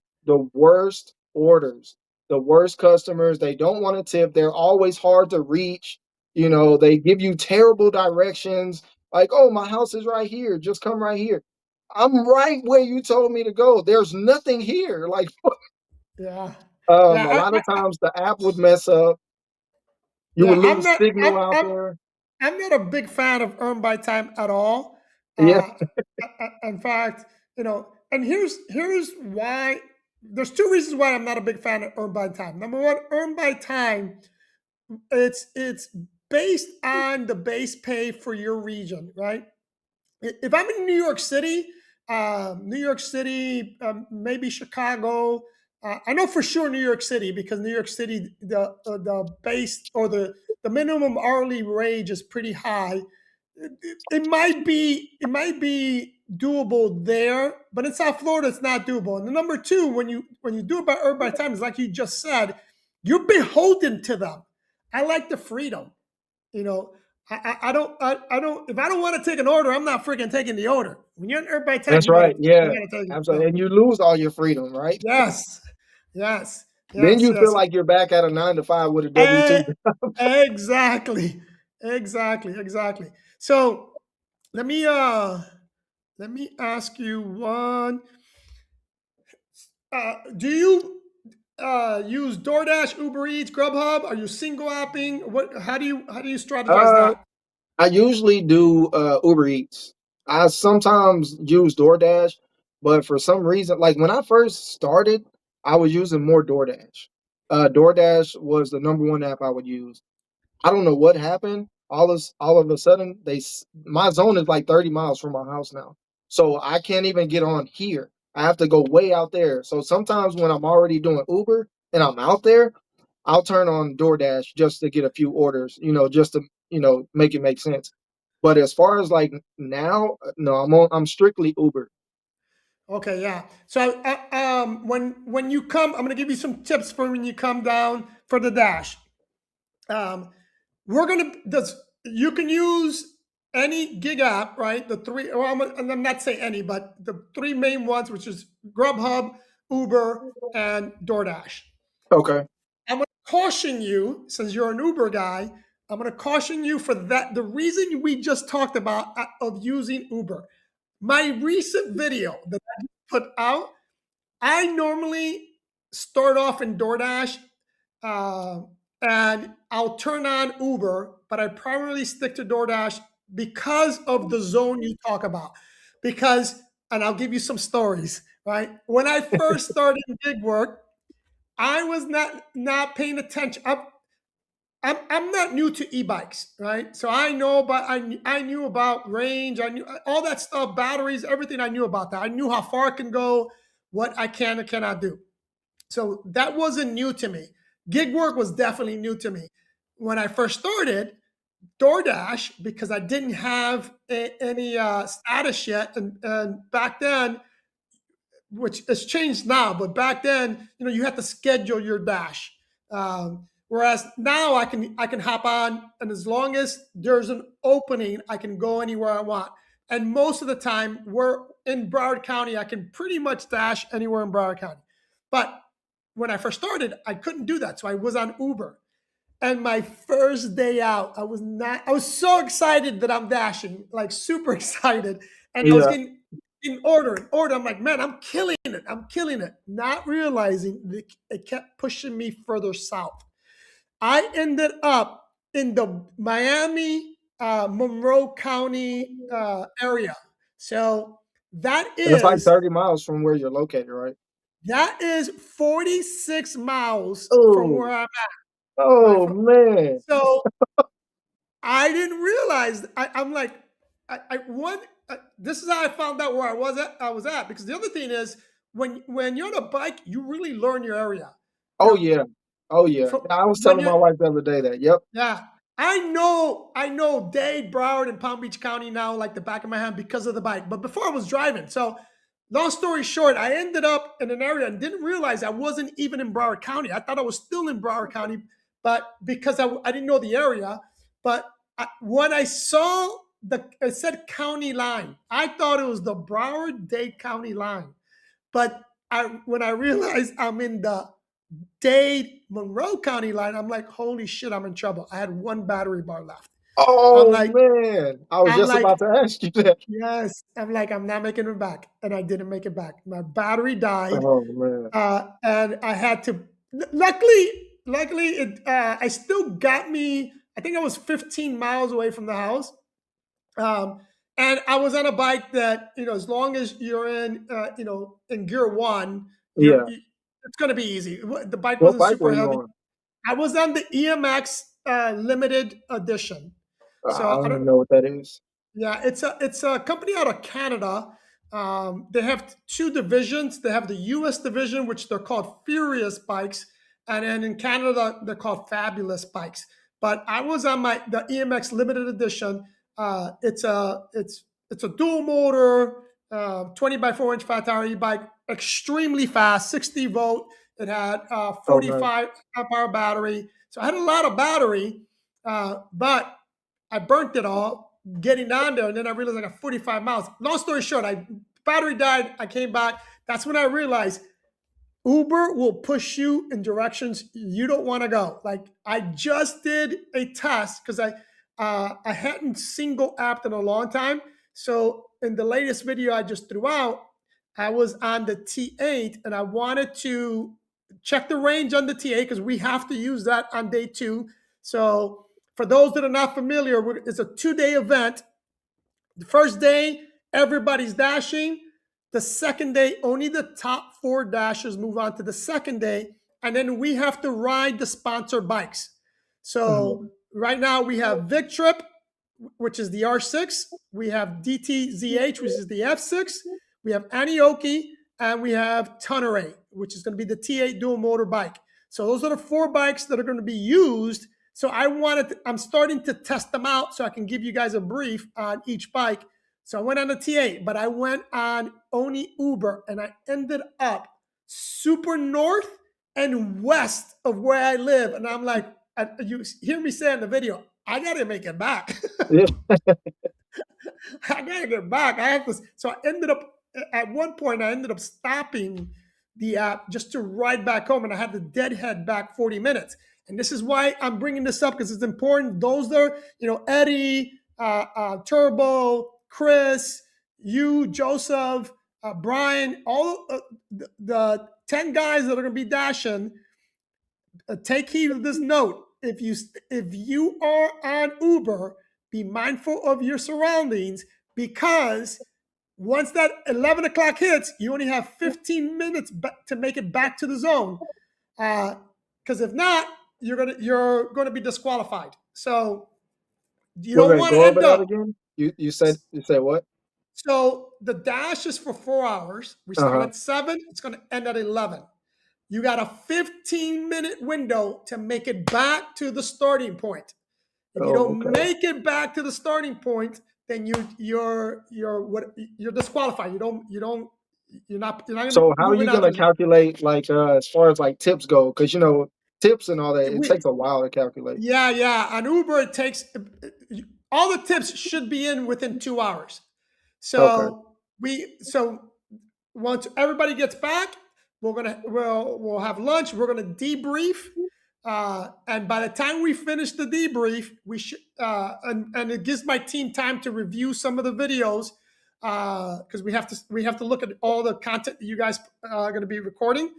worst orders, the worst customers. They don't want to tip. They're always hard to reach. They give you terrible directions. Like, oh, my house is right here. Just come right here. I'm right where you told me to go. There's nothing here. Like, Yeah. a Yeah. lot of times the app would mess up. You Yeah. would lose signal out there. I'm not a big fan of earn by time at all. Yeah, Uh, in fact, and here's why. There's two reasons why I'm not a big fan of earn by time. Number one, earn by time, it's based on the base pay for your region, right? If I'm in New York City, maybe Chicago. I know for sure New York City, because New York City, the base, or the minimum hourly wage is pretty high. It might be doable there, but in South Florida, it's not doable. And the number two, when you do it by earn by time, is like you just said, you're beholden to them. I like the freedom. You know, I don't. If I don't want to take an order, I'm not freaking taking the order. When you're in Earth by Time, that's you gotta right. you Yeah, gotta take it. absolutely. And you lose all your freedom, right? Yes, yes, Then yes, you feel yes. like you're back at a 9 to 5 with a W Eh, two. exactly, exactly. So let me uh let me ask you one. Do you use DoorDash, Uber Eats, Grubhub? Are you single apping? What? How do you strategize Uh, that? I usually do Uber Eats. I sometimes use DoorDash, but for some reason, like when I first started, I was using more DoorDash. DoorDash was the number one app I would use. I don't know what happened. All of a sudden, my zone is like 30 miles from my house now, so I can't even get on here. I have to go way out there. So sometimes when I'm already doing Uber and I'm out there, I'll turn on DoorDash just to get a few orders, just to make it make sense. But as far as like now, no, I'm strictly Uber. Okay, yeah. So when you come, I'm gonna give you some tips for when you come down for the dash. Um, we're gonna does you can use any gig app, right? The three, well, I'm not saying any, but the three main ones, which is Grubhub, Uber, and DoorDash. Okay. I'm going to caution you, since you're an Uber guy, I'm going to caution you for that. The reason we just talked about of using Uber, my recent video that I put out, I normally start off in DoorDash, uh, and I'll turn on Uber, but I primarily stick to DoorDash because of the zone you talk about. Because, and I'll give you some stories, right? When I first started gig work, I was not paying attention. I'm not new to e-bikes, right? So I know about I knew about range, I knew all that stuff, batteries, everything I knew about that. I knew how far it can go, what I can and cannot do. So that wasn't new to me. Gig work was definitely new to me. When I first started DoorDash, because I didn't have any status yet, and back then, which has changed now, but back then, you had to schedule your dash. Whereas now I can hop on, and as long as there's an opening, I can go anywhere I want. And most of the time, we're in Broward County. I can pretty much dash anywhere in Broward County. But when I first started, I couldn't do that, so I was on Uber. And my first day out, I was so excited that I'm dashing, like super excited. And I was Yeah. getting in order. I'm like, man, I'm killing it. I'm killing it. Not realizing that it kept pushing me further south. I ended up in the Miami, Monroe County area. So that And it's like is 30 miles from where you're located, right? that is 46 miles from Oh, where I'm at, right? oh man. So I didn't realize. I'm like, I one. This is how I found out where I was at. I was at because the other thing is when you're on a bike, you really learn your area. Oh Now, yeah. Oh yeah. for, I was when telling you my wife the other day that. Yep. yeah, I know Dade, Broward, and Palm Beach County now like the back of my hand because of the bike. But before I was driving, so long story short, I ended up in an area and didn't realize I wasn't even in Broward County. I thought I was still in Broward County, but because I didn't know the area. But when I saw it said county line, I thought it was the Broward Dade County line. But when I realized I'm in the Dade Monroe County line, I'm like, holy shit, I'm in trouble. I had one battery bar left. I'm Oh like, man. I was I'm just like, about to ask you that. yes. I'm like, I'm not making it back, and I didn't make it back. My battery died, Oh man. and I had to. Luckily, I still got me. I think I was 15 miles away from the house, um, and I was on a bike that as long as you're in gear one, Yeah. it's going to be easy. The bike What wasn't bike super were you heavy. on? I was on the EMX limited edition. I So I don't don't. even know what that is. Yeah, it's a company out of Canada. They have two divisions. They have the U.S. division, which they're called Furious bikes, and then in Canada they're called Fabulous bikes. But I was on the EMX limited edition. It's a dual motor, 20 by 4 inch fat tire e-bike, extremely fast, 60 volt. It had Oh nice. 45 amp hour battery, so I had a lot of battery, but I burnt it all getting down there, and then I realized I got 45 miles. Long story short, battery died. I came back. That's when I realized Uber will push you in directions you don't want to go. Like I just did a test because I hadn't single apped in a long time. So in the latest video I just threw out, I was on the T8 and I wanted to check the range on the T8 because we have to use that on day 2. So for those that are not familiar, it's a 2-day event. The first day, everybody's dashing. The second day, only the top 4 dashers move on to the second day. And then we have to ride the sponsored bikes. So Mhm. right now we have Victrip, which is the R6. We have DTZH, which is the F6. We have Anioki, and we have Tonneray, which is going to be the T8 dual motor bike. So those are the 4 bikes that are going to be used. So I'm starting to test them out so I can give you guys a brief on each bike. So I went on the T8, but I went on only Uber, and I ended up super north and west of where I live. And I'm like, you hear me say in the video, I gotta make it back. Yeah. I gotta get back. I have to. So I ended up at one point. I ended up stopping the app just to ride back home, and I had to deadhead back 40 minutes. And this is why I'm bringing this up because it's important. Those there, Eddie, Turbo, Chris, you, Joseph, Brian, all the 10 guys that are going to be dashing. Take heed of this note. If you are on Uber, be mindful of your surroundings because once that 11 o'clock hits, you only have 15 minutes to make it back to the zone. Because if not, you're gonna be disqualified. So you Wait, don't wait, want to go over end that up. again. You said what? So the dash is for 4 hours. We start Uh-huh. at 7. It's going to end at 11. You got a 15-minute window to make it back to the starting point. If you Oh, don't okay. make it back to the starting point, then you're disqualified. You're not going to be So how are moving you on gonna to calculate like as far as like tips go? Because tips and all that, it we takes a while to calculate. yeah. On Uber, it takes all the tips should be in within 2 hours. Okay. So once everybody gets back, we'll have lunch. We're gonna debrief, and by the time we finish the debrief, we should and it gives my team time to review some of the videos because we have to look at all the content that you guys are going to be recording.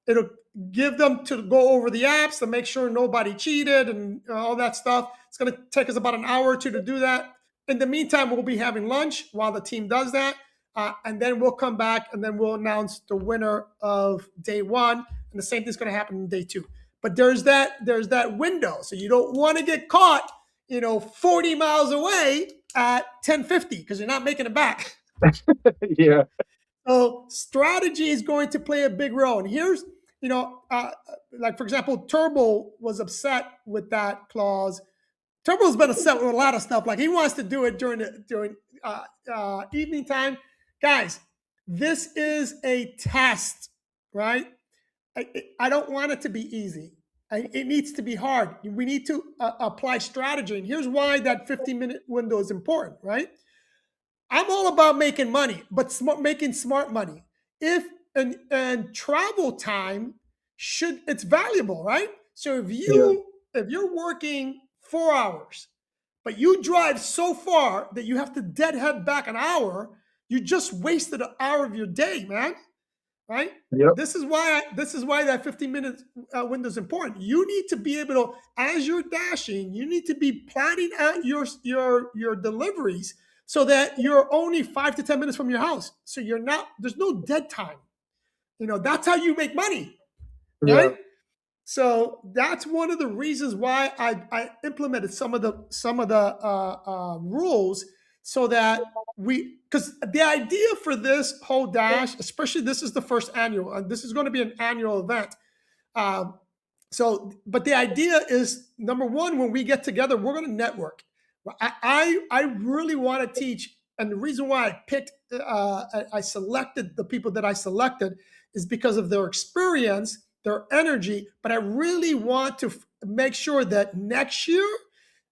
It'll give them to go over the apps to make sure nobody cheated and all that stuff. It's going to take us about an hour or two to do that. In the meantime, we'll be having lunch while the team does that. And then we'll come back and then we'll announce the winner of day one. And the same thing's going to happen in day two. But there's that window. So you don't want to get caught, 40 miles away at 10:50 because you're not making it back. Yeah. So strategy is going to play a big role. And here's, like for example, Turbo was upset with that clause. Turbo's been upset with a lot of stuff. Like he wants to do it during evening time. Guys, this is a test, right? I don't want it to be easy. It needs to be hard. We need to apply strategy. And here's why that 15-minute window is important, right? I'm all about making money, but making smart money. If and travel time it's valuable, right? So if Yeah. you're working 4 hours, but you drive so far that you have to deadhead back an hour, you just wasted an hour of your day, man. Right? Yep. This is why that 15-minute window is important. You need to be able to, as you're dashing, you need to be planning out your deliveries so that you're only 5 to 10 minutes from your house. So there's no dead time. That's how you make money, Yeah. right? So that's one of the reasons why I implemented some of the rules so that because the idea for this whole dash, especially this is the first annual, and this is going to be an annual event. Um, but the idea is number one, when we get together, we're going to network. I really want to teach, and the reason why I selected the people that I selected is because of their experience, their energy. But I really want to make sure that next year,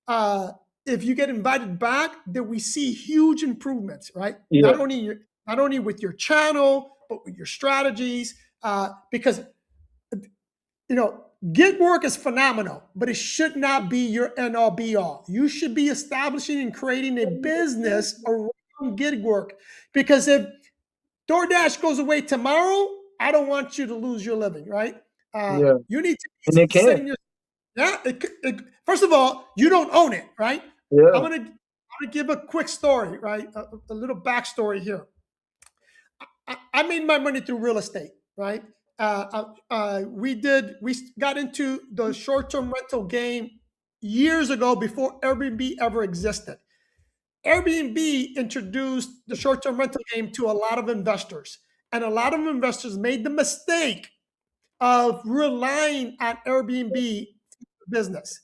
uh, if you get invited back, that we see huge improvements, right? Yeah. Not only with your channel, but with your strategies, because gig work is phenomenal, but it should not be your end all be all. You should be establishing and creating a business around gig work because if DoorDash goes away tomorrow, I don't want you to lose your living, right? Yeah. You need to And it be can. setting your yeah. First of all, you don't own it, right? I'm Yeah. gonna give a quick story, right? A little backstory here. I made my money through real estate, right? We got into the short-term rental game years ago before Airbnb ever existed. Airbnb introduced the short-term rental game to a lot of investors, and a lot of investors made the mistake of relying on Airbnb for business,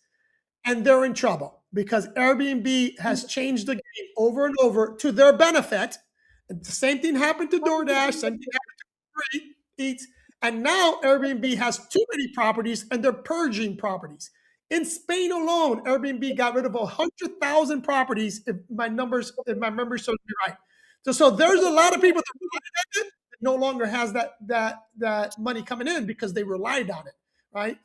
and they're in trouble because Airbnb has changed the game over and over to their benefit. And the same thing happened to DoorDash, same thing happened to Free Eats, And now Airbnb has too many properties and they're purging properties. In Spain alone, Airbnb got rid of 100,000 properties, if my memory serves me right. So there's a lot of people that relied on it that no longer has that money coming in because they relied on it, right?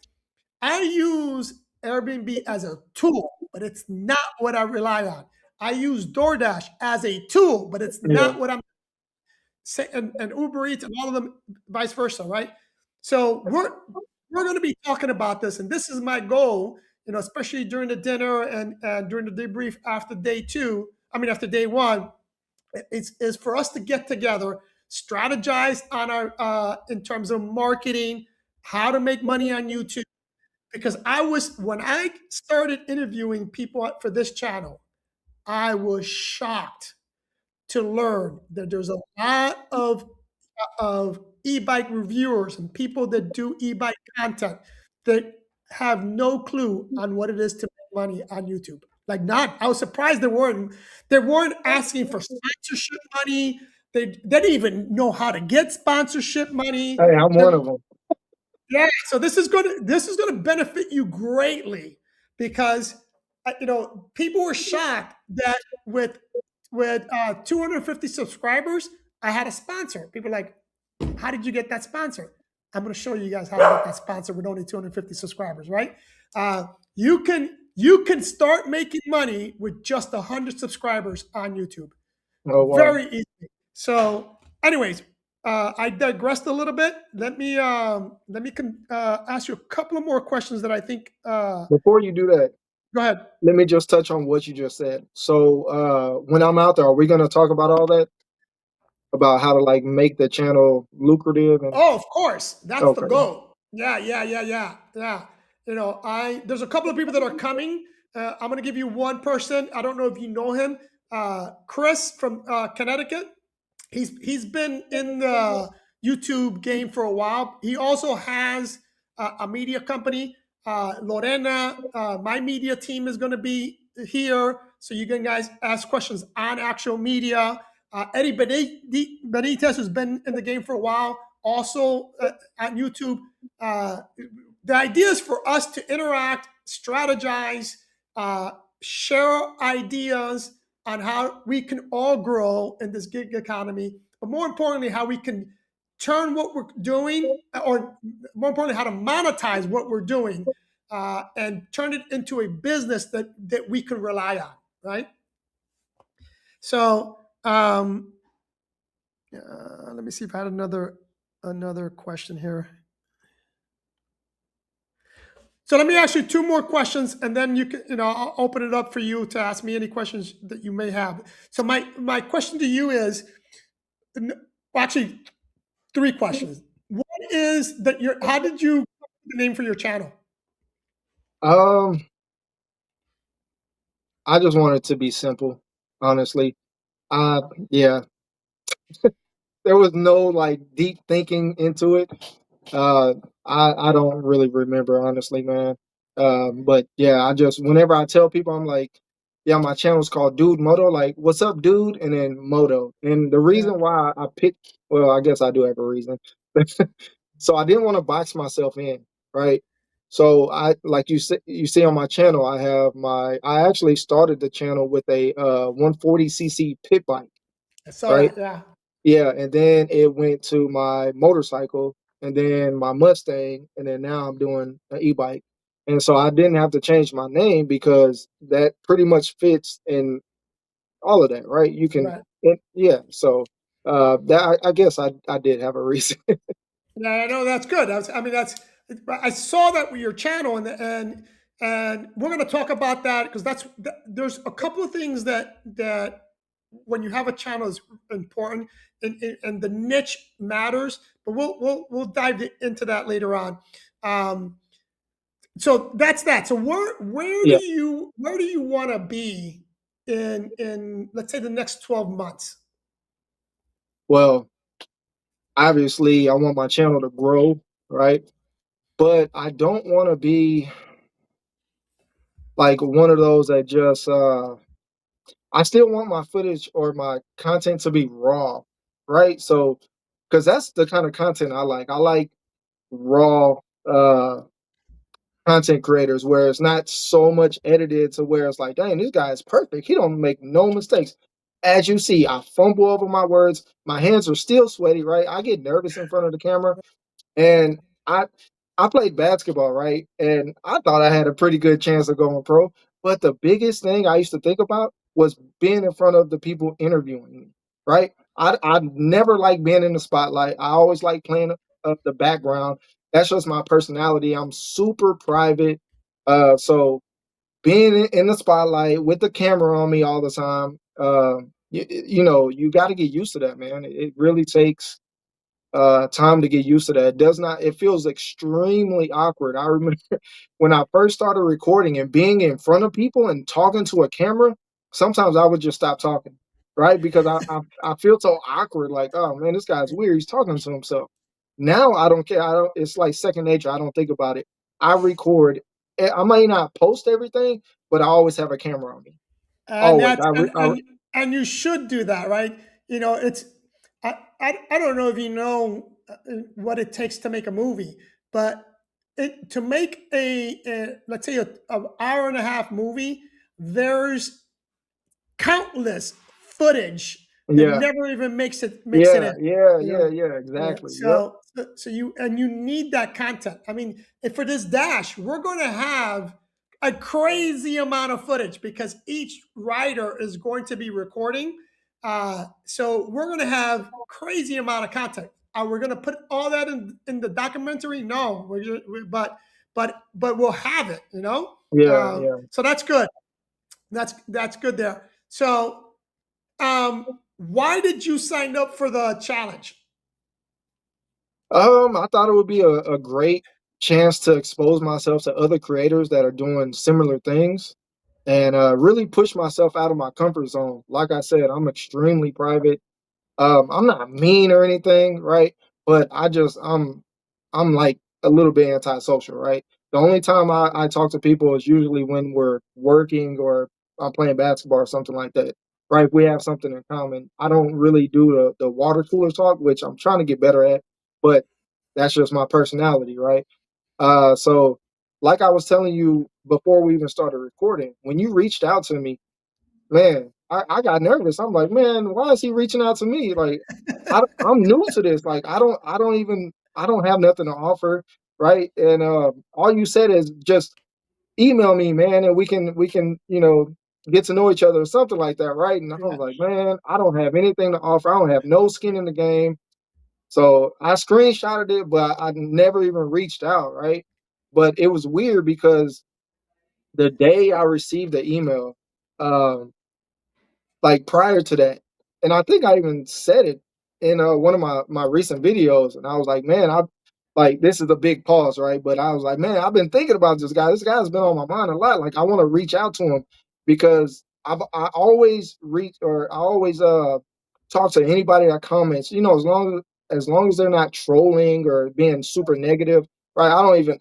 I use Airbnb as a tool, but it's not what I rely on. I use DoorDash as a tool, but it's Yeah. not what I'm saying, and Uber Eats and all of them, vice versa, right? So we're going to be talking about this, and this is my goal, especially during the dinner and during the debrief after day two. I mean, after day one, is for us to get together, strategize on our in terms of marketing, how to make money on YouTube, because when I started interviewing people for this channel, I was shocked to learn that there's a lot of e-bike reviewers and people that do e-bike content that have no clue on what it is to make money on YouTube. Like none. I was surprised they weren't asking for sponsorship money. They didn't even know how to get sponsorship money. Hey, I'm one of them. Yeah, so this is gonna benefit you greatly because people were shocked that with 250 subscribers, I had a sponsor. People are like, how did you get that sponsor? I'm going to show you guys how to get that sponsor with only 250 subscribers, right? You can start making money with just 100 subscribers on YouTube. Oh wow. Very easy. So, anyways, I digressed a little bit. Let me ask you a couple of more questions that I think. Before you do that, Go ahead. let me just touch on what you just said. So when I'm out there, are we gonna talk about all that? About how to like make the channel lucrative and Oh, of course, that's the okay. goal. Yeah, yeah, yeah, yeah, yeah. I there's a couple of people that are coming. I'm gonna give you one person. I don't know if you know him. Chris from Connecticut. He's been in the YouTube game for a while. He also has a media company. Lorena, my media team is going to be here, so you can guys ask questions on actual media. Eddie Benitez, who's been in the game for a while, also on YouTube. Uh, the idea is for us to interact, strategize, uh, share ideas on how we can all grow in this gig economy, but more importantly, how we can turn what we're doing, or more importantly, how to monetize what we're doing, and turn it into a business that we can rely on, right? So let me see if I had another question here. So let me ask you two more questions, and then I'll open it up for you to ask me any questions that you may have. So my question to you is, well, actually, three questions. What is that? How did you the name for your channel? Um, I just want it to be simple, honestly. Yeah, there was no like deep thinking into it. Uh, I don't really remember honestly, man. But yeah, I just whenever I tell people, I'm like, yeah, my channel's called Dude Moto. Like, what's up, dude? And then Moto. And the Yeah. reason why I picked, well, I guess I do have a reason. So I didn't want to box myself in, right? So I like you see on my channel, I actually started the channel with a 140cc pit bike, I saw right? that. Yeah. Yeah, and then it went to my motorcycle, and then my Mustang, and then now I'm doing an e-bike. And so I didn't have to change my name because that pretty much fits in all of that, right? You can, Right. yeah. So that I guess I did have a reason. Yeah, I know that's good. I mean, I saw that with your channel, and we're going to talk about that because there's a couple of things that when you have a channel is important, and the niche matters. But we'll dive into that later on. Um, so that's that. So where do Yeah. you want to be in let's say the next 12 months? Well, obviously, I want my channel to grow, right? But I don't want to be like one of those that just I still want my footage or my content to be raw, right? So, because that's the kind of content I like. I like raw uh content creators where it's not so much edited to where it's like, dang, this guy is perfect. He don't make no mistakes. As you see, I fumble over my words. My hands are still sweaty, right? I get nervous in front of the camera. And I played basketball, right? And I thought I had a pretty good chance of going pro. But the biggest thing I used to think about was being in front of the people interviewing me, right? I never liked being in the spotlight. I always like playing up the background. That's just my personality. I'm super private. So being in the spotlight with the camera on me all the time, you know, you got to get used to that, man. It really takes time to get used to that. It does not, it feels extremely awkward. I remember when I first started recording and being in front of people and talking to a camera, sometimes I would just stop talking, right? Because I feel so awkward, like, oh man, this guy's weird. He's talking to himself. Now I don't care. I don't, it's like second nature. I don't think about it. I record. I might not post everything, but I always have a camera on me. And Always. that's and you should do that, right? You know, it's I don't know if you know what it takes to make a movie, but to make a let's say a hour and a half movie, there's countless footage that Yeah. never even makes it Yeah. in. Yeah. You Yeah. know, Yeah. yeah. Exactly. Yep. So you and you need that content. I mean, if for this dash, we're going to have a crazy amount of footage because each writer is going to be recording. So we're going to have crazy amount of content. Are we going to put all that in the documentary? No, but we'll have it. You know, Yeah. Yeah. so that's good. That's good there. So why did you sign up for the challenge? I thought it would be a great chance to expose myself to other creators that are doing similar things and really push myself out of my comfort zone. Like I said, I'm extremely private. I'm not mean or anything, right? But I'm like a little bit antisocial, right? The only time I talk to people is usually when we're working or I'm playing basketball or something like that. Right? If we have something in common. I don't really do the water cooler talk, which I'm trying to get better at, but that's just my personality, right? So like I was telling you before we even started recording, when you reached out to me, man, I got nervous. I'm like, man, why is he reaching out to me? Like, I'm new to this. Like, I don't have nothing to offer, right? And all you said is just email me, man, and we can get to know each other or something like that, right? And I was Yeah. like, man, I don't have anything to offer. I don't have no skin in the game. So I screenshotted it, but I never even reached out, right? But it was weird because the day I received the email, um, like prior to that. And I think I even said it in one of my recent videos, and I was like, man, I like this is a big pause, right? But I was like, man, I've been thinking about this guy. This guy's been on my mind a lot. Like I want to reach out to him because I always reach or I always talk to anybody that comments. You know, as long as they're not trolling or being super negative, right?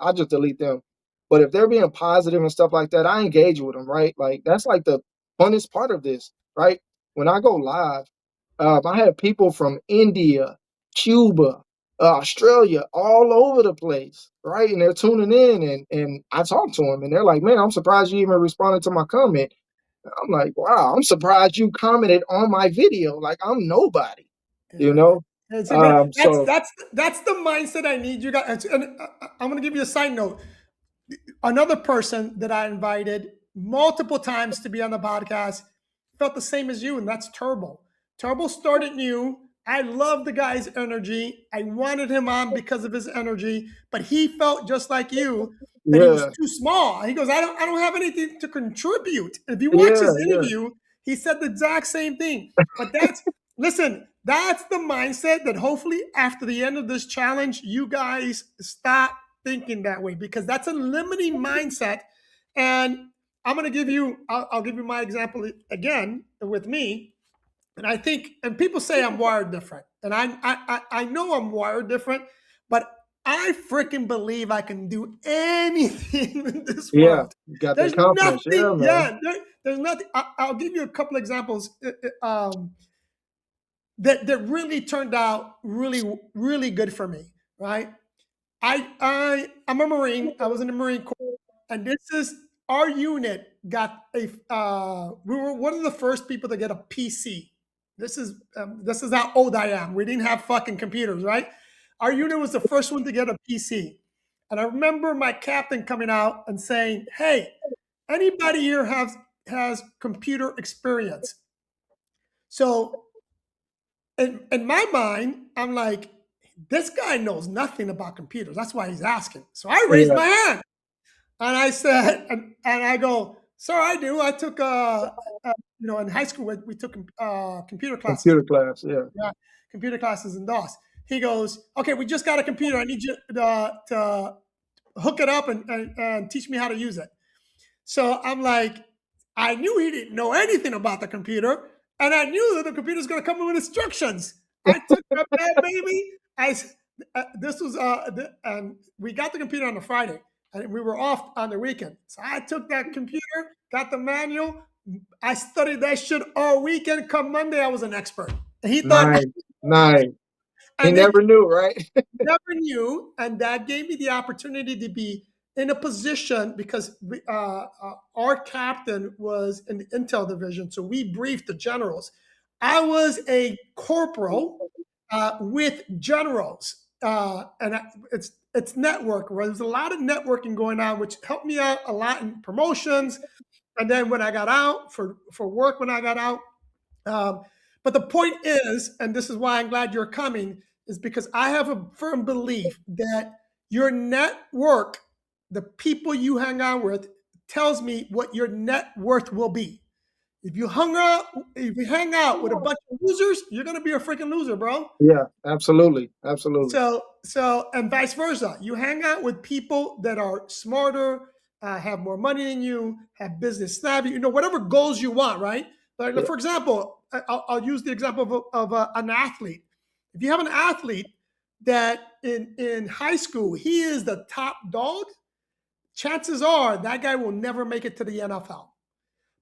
I just delete them. But if they're being positive and stuff like that, I engage with them, right? Like that's like the funnest part of this, right? When I go live, I have people from India, Cuba, Australia, all over the place, right? And they're tuning in, and I talk to them, and they're like, "Man, I'm surprised you even responded to my comment." I'm like, "Wow, I'm surprised you commented on my video. Like I'm nobody, you Yeah. know." And see, but that's So that's that's the mindset I need you guys. And I'm going to give you a side note. Another person that I invited multiple times to be on the podcast felt the same as you, and that's Turbo. Turbo started new. I love the guy's energy. I wanted him on because of his energy, but he felt just like you that he was yeah, too small. He goes, I don't have anything to contribute. If you watch yeah, his yeah, interview, he said the exact same thing. But that's listen, that's the mindset that hopefully after the end of this challenge, you guys stop thinking that way because that's a limiting mindset. And I'm going to give you, I'll give you my example again with me. And I think, and people say I'm wired different, and I know I'm wired different, but I freaking believe I can do anything in this yeah. world. Got that There's confidence, nothing, yeah, man. yeah, there's nothing. I'll give you a couple examples that really turned out really, really good for me, right? I'm a Marine. I was in the Marine Corps, and this is our unit got a. We were one of the first people to get a PC. This is how old I am. We didn't have fucking computers, right? Our unit was the first one to get a PC, and I remember my captain coming out and saying, "Hey, anybody here has computer experience?" So in my mind, I'm like, this guy knows nothing about computers. That's why he's asking. So I raised Yeah, my hand and I said, and I go, sir, I do. I took, in high school, we took computer classes, computer class. Yeah, yeah, computer classes in DOS. He goes, okay, we just got a computer. I need you to hook it up and teach me how to use it. So I'm like, I knew he didn't know anything about the computer, and I knew that the computer's going to come with instructions. I took that bad baby. This was and we got the computer on a Friday, and we were off on the weekend. So I took that computer, got the manual. I studied that shit all weekend. Come Monday, I was an expert. And he thought, nice, nice. He and they never knew, right? never knew, and that gave me the opportunity to be in a position because our captain was in the intel division, so we briefed the generals. I was a corporal with generals, it's network. Right? There's a lot of networking going on, which helped me out a lot in promotions. And then when I got out for work, when I got out, um, but the point is, and this is why I'm glad you're coming, is because I have a firm belief that your network, the people you hang out with, tells me what your net worth will be. If you hang out with a bunch of losers, you're gonna be a freaking loser, bro. Yeah, absolutely, absolutely. And vice versa. You hang out with people that are smarter, have more money than you, have business savvy, whatever goals you want, right? Like, Yeah, for example, I'll use the example of an athlete. If you have an athlete that in high school, he is the top dog, chances are that guy will never make it to the NFL.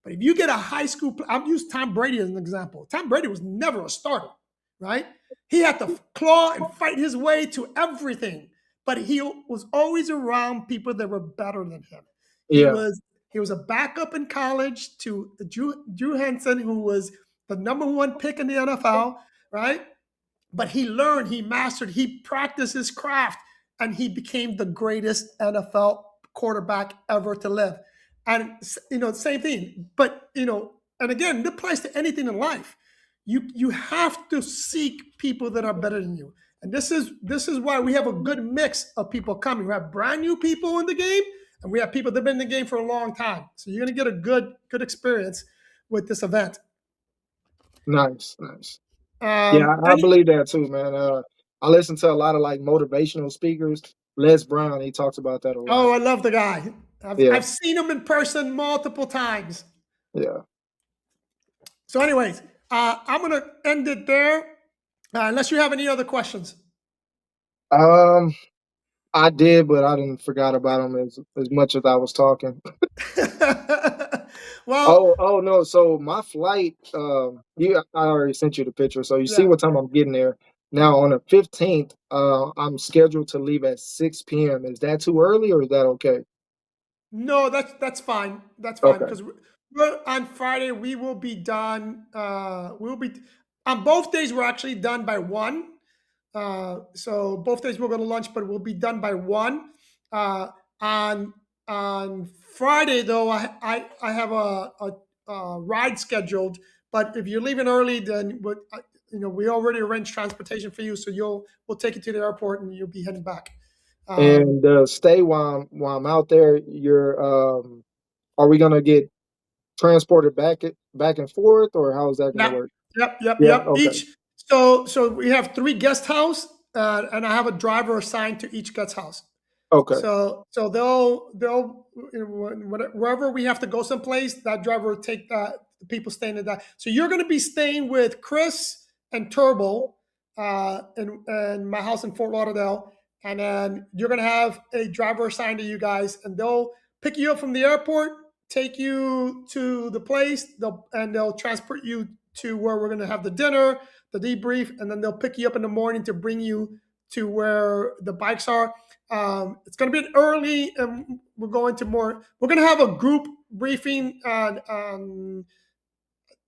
But if you get a high school, I'm use Tom Brady as an example. Tom Brady was never a starter, right? He had to claw and fight his way to everything, but he was always around people that were better than him. He yeah, was he was a backup in college to Drew Henson, who was the number one pick in the NFL, right? But he learned, he mastered, he practiced his craft, and he became the greatest NFL quarterback ever to live. And same thing. But and again, it applies to anything in life. You have to seek people that are better than you. And this is why we have a good mix of people coming. We have brand new people in the game, and we have people that have been in the game for a long time. So you're gonna get a good experience with this event. nice, nice. Yeah, I Any believe that too, man. I listen to a lot of like motivational speakers. Les Brown, he talks about that a lot. Oh, I love the guy. Yeah, I've seen him in person multiple times. yeah. So, anyways, I'm gonna end it there, unless you have any other questions. Um, I did, but I didn't forgot about him as much as I was talking. Well, Oh no. So my flight, I already sent you the picture, so you see yeah, what time I'm getting there. Now on the 15th, I'm scheduled to leave at 6 p.m. Is that too early or is that okay? no, that's fine. That's fine Okay. because we're on Friday. We will be done. We'll be on both days. We're actually done by 1. So both days we'll go to lunch, but we'll be done by 1. Uh, on Friday though, I have a ride scheduled. But if you're leaving early, then we already arranged transportation for you, so we'll take you to the airport and you'll be heading back. Um, And stay while I'm out there. Are we gonna get transported back and forth, or how is that gonna yep, work? Yeah. yep. Okay. So we have 3 guest house, and I have a driver assigned to each guest house. Okay. So they'll wherever we have to go someplace, that driver will take the people staying at that. So you're going to be staying with Chris and Turbo, in my house in Fort Lauderdale, and then you're going to have a driver assigned to you guys, and they'll pick you up from the airport, take you to the place, they'll transport you to where we're going to have the dinner, the debrief, and then they'll pick you up in the morning to bring you to where the bikes are. It's going to be early, and we're going to more. We're going to have a group briefing on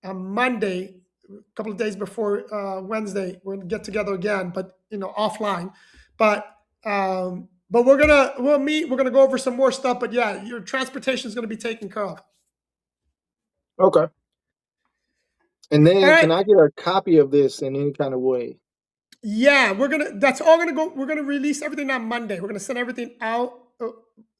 Monday, a couple of days before Wednesday. We're going to get together again, but offline. But we'll meet. We're gonna go over some more stuff. But yeah, your transportation is going to be taken care of. Okay. And All then, right. can I get a copy of this in any kind of way? Yeah, that's all gonna go. We're gonna release everything on Monday. We're gonna send everything out.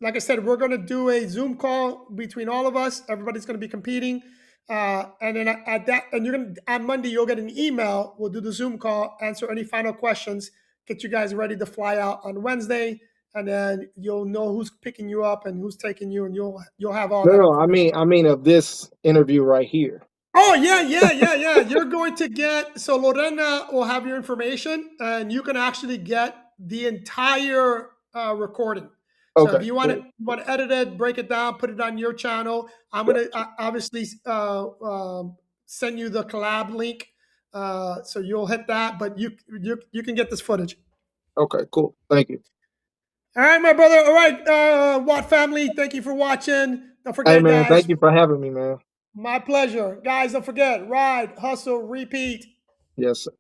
Like I said, we're gonna do a Zoom call between all of us. Everybody's gonna be competing, and then at that, and you're gonna on Monday you'll get an email. We'll do the Zoom call, answer any final questions, get you guys ready to fly out on Wednesday, and then you'll know who's picking you up and who's taking you, and you'll have all No, that no, information. I mean of this interview right here. Oh yeah, yeah, yeah, yeah. You're going to get so Lorena will have your information, and you can actually get the entire recording. So if Okay, you cool. want to edit it, break it down, put it on your channel, I'm gonna obviously send you the collab link, so you'll hit that. But you can get this footage. Okay, cool. Thank you. All right, my brother. All right, Watt family. Thank you for watching. Don't Hey, forget, man, guys. thank you for having me, man. My pleasure, guys. Don't forget, ride, hustle, repeat. Yes, sir.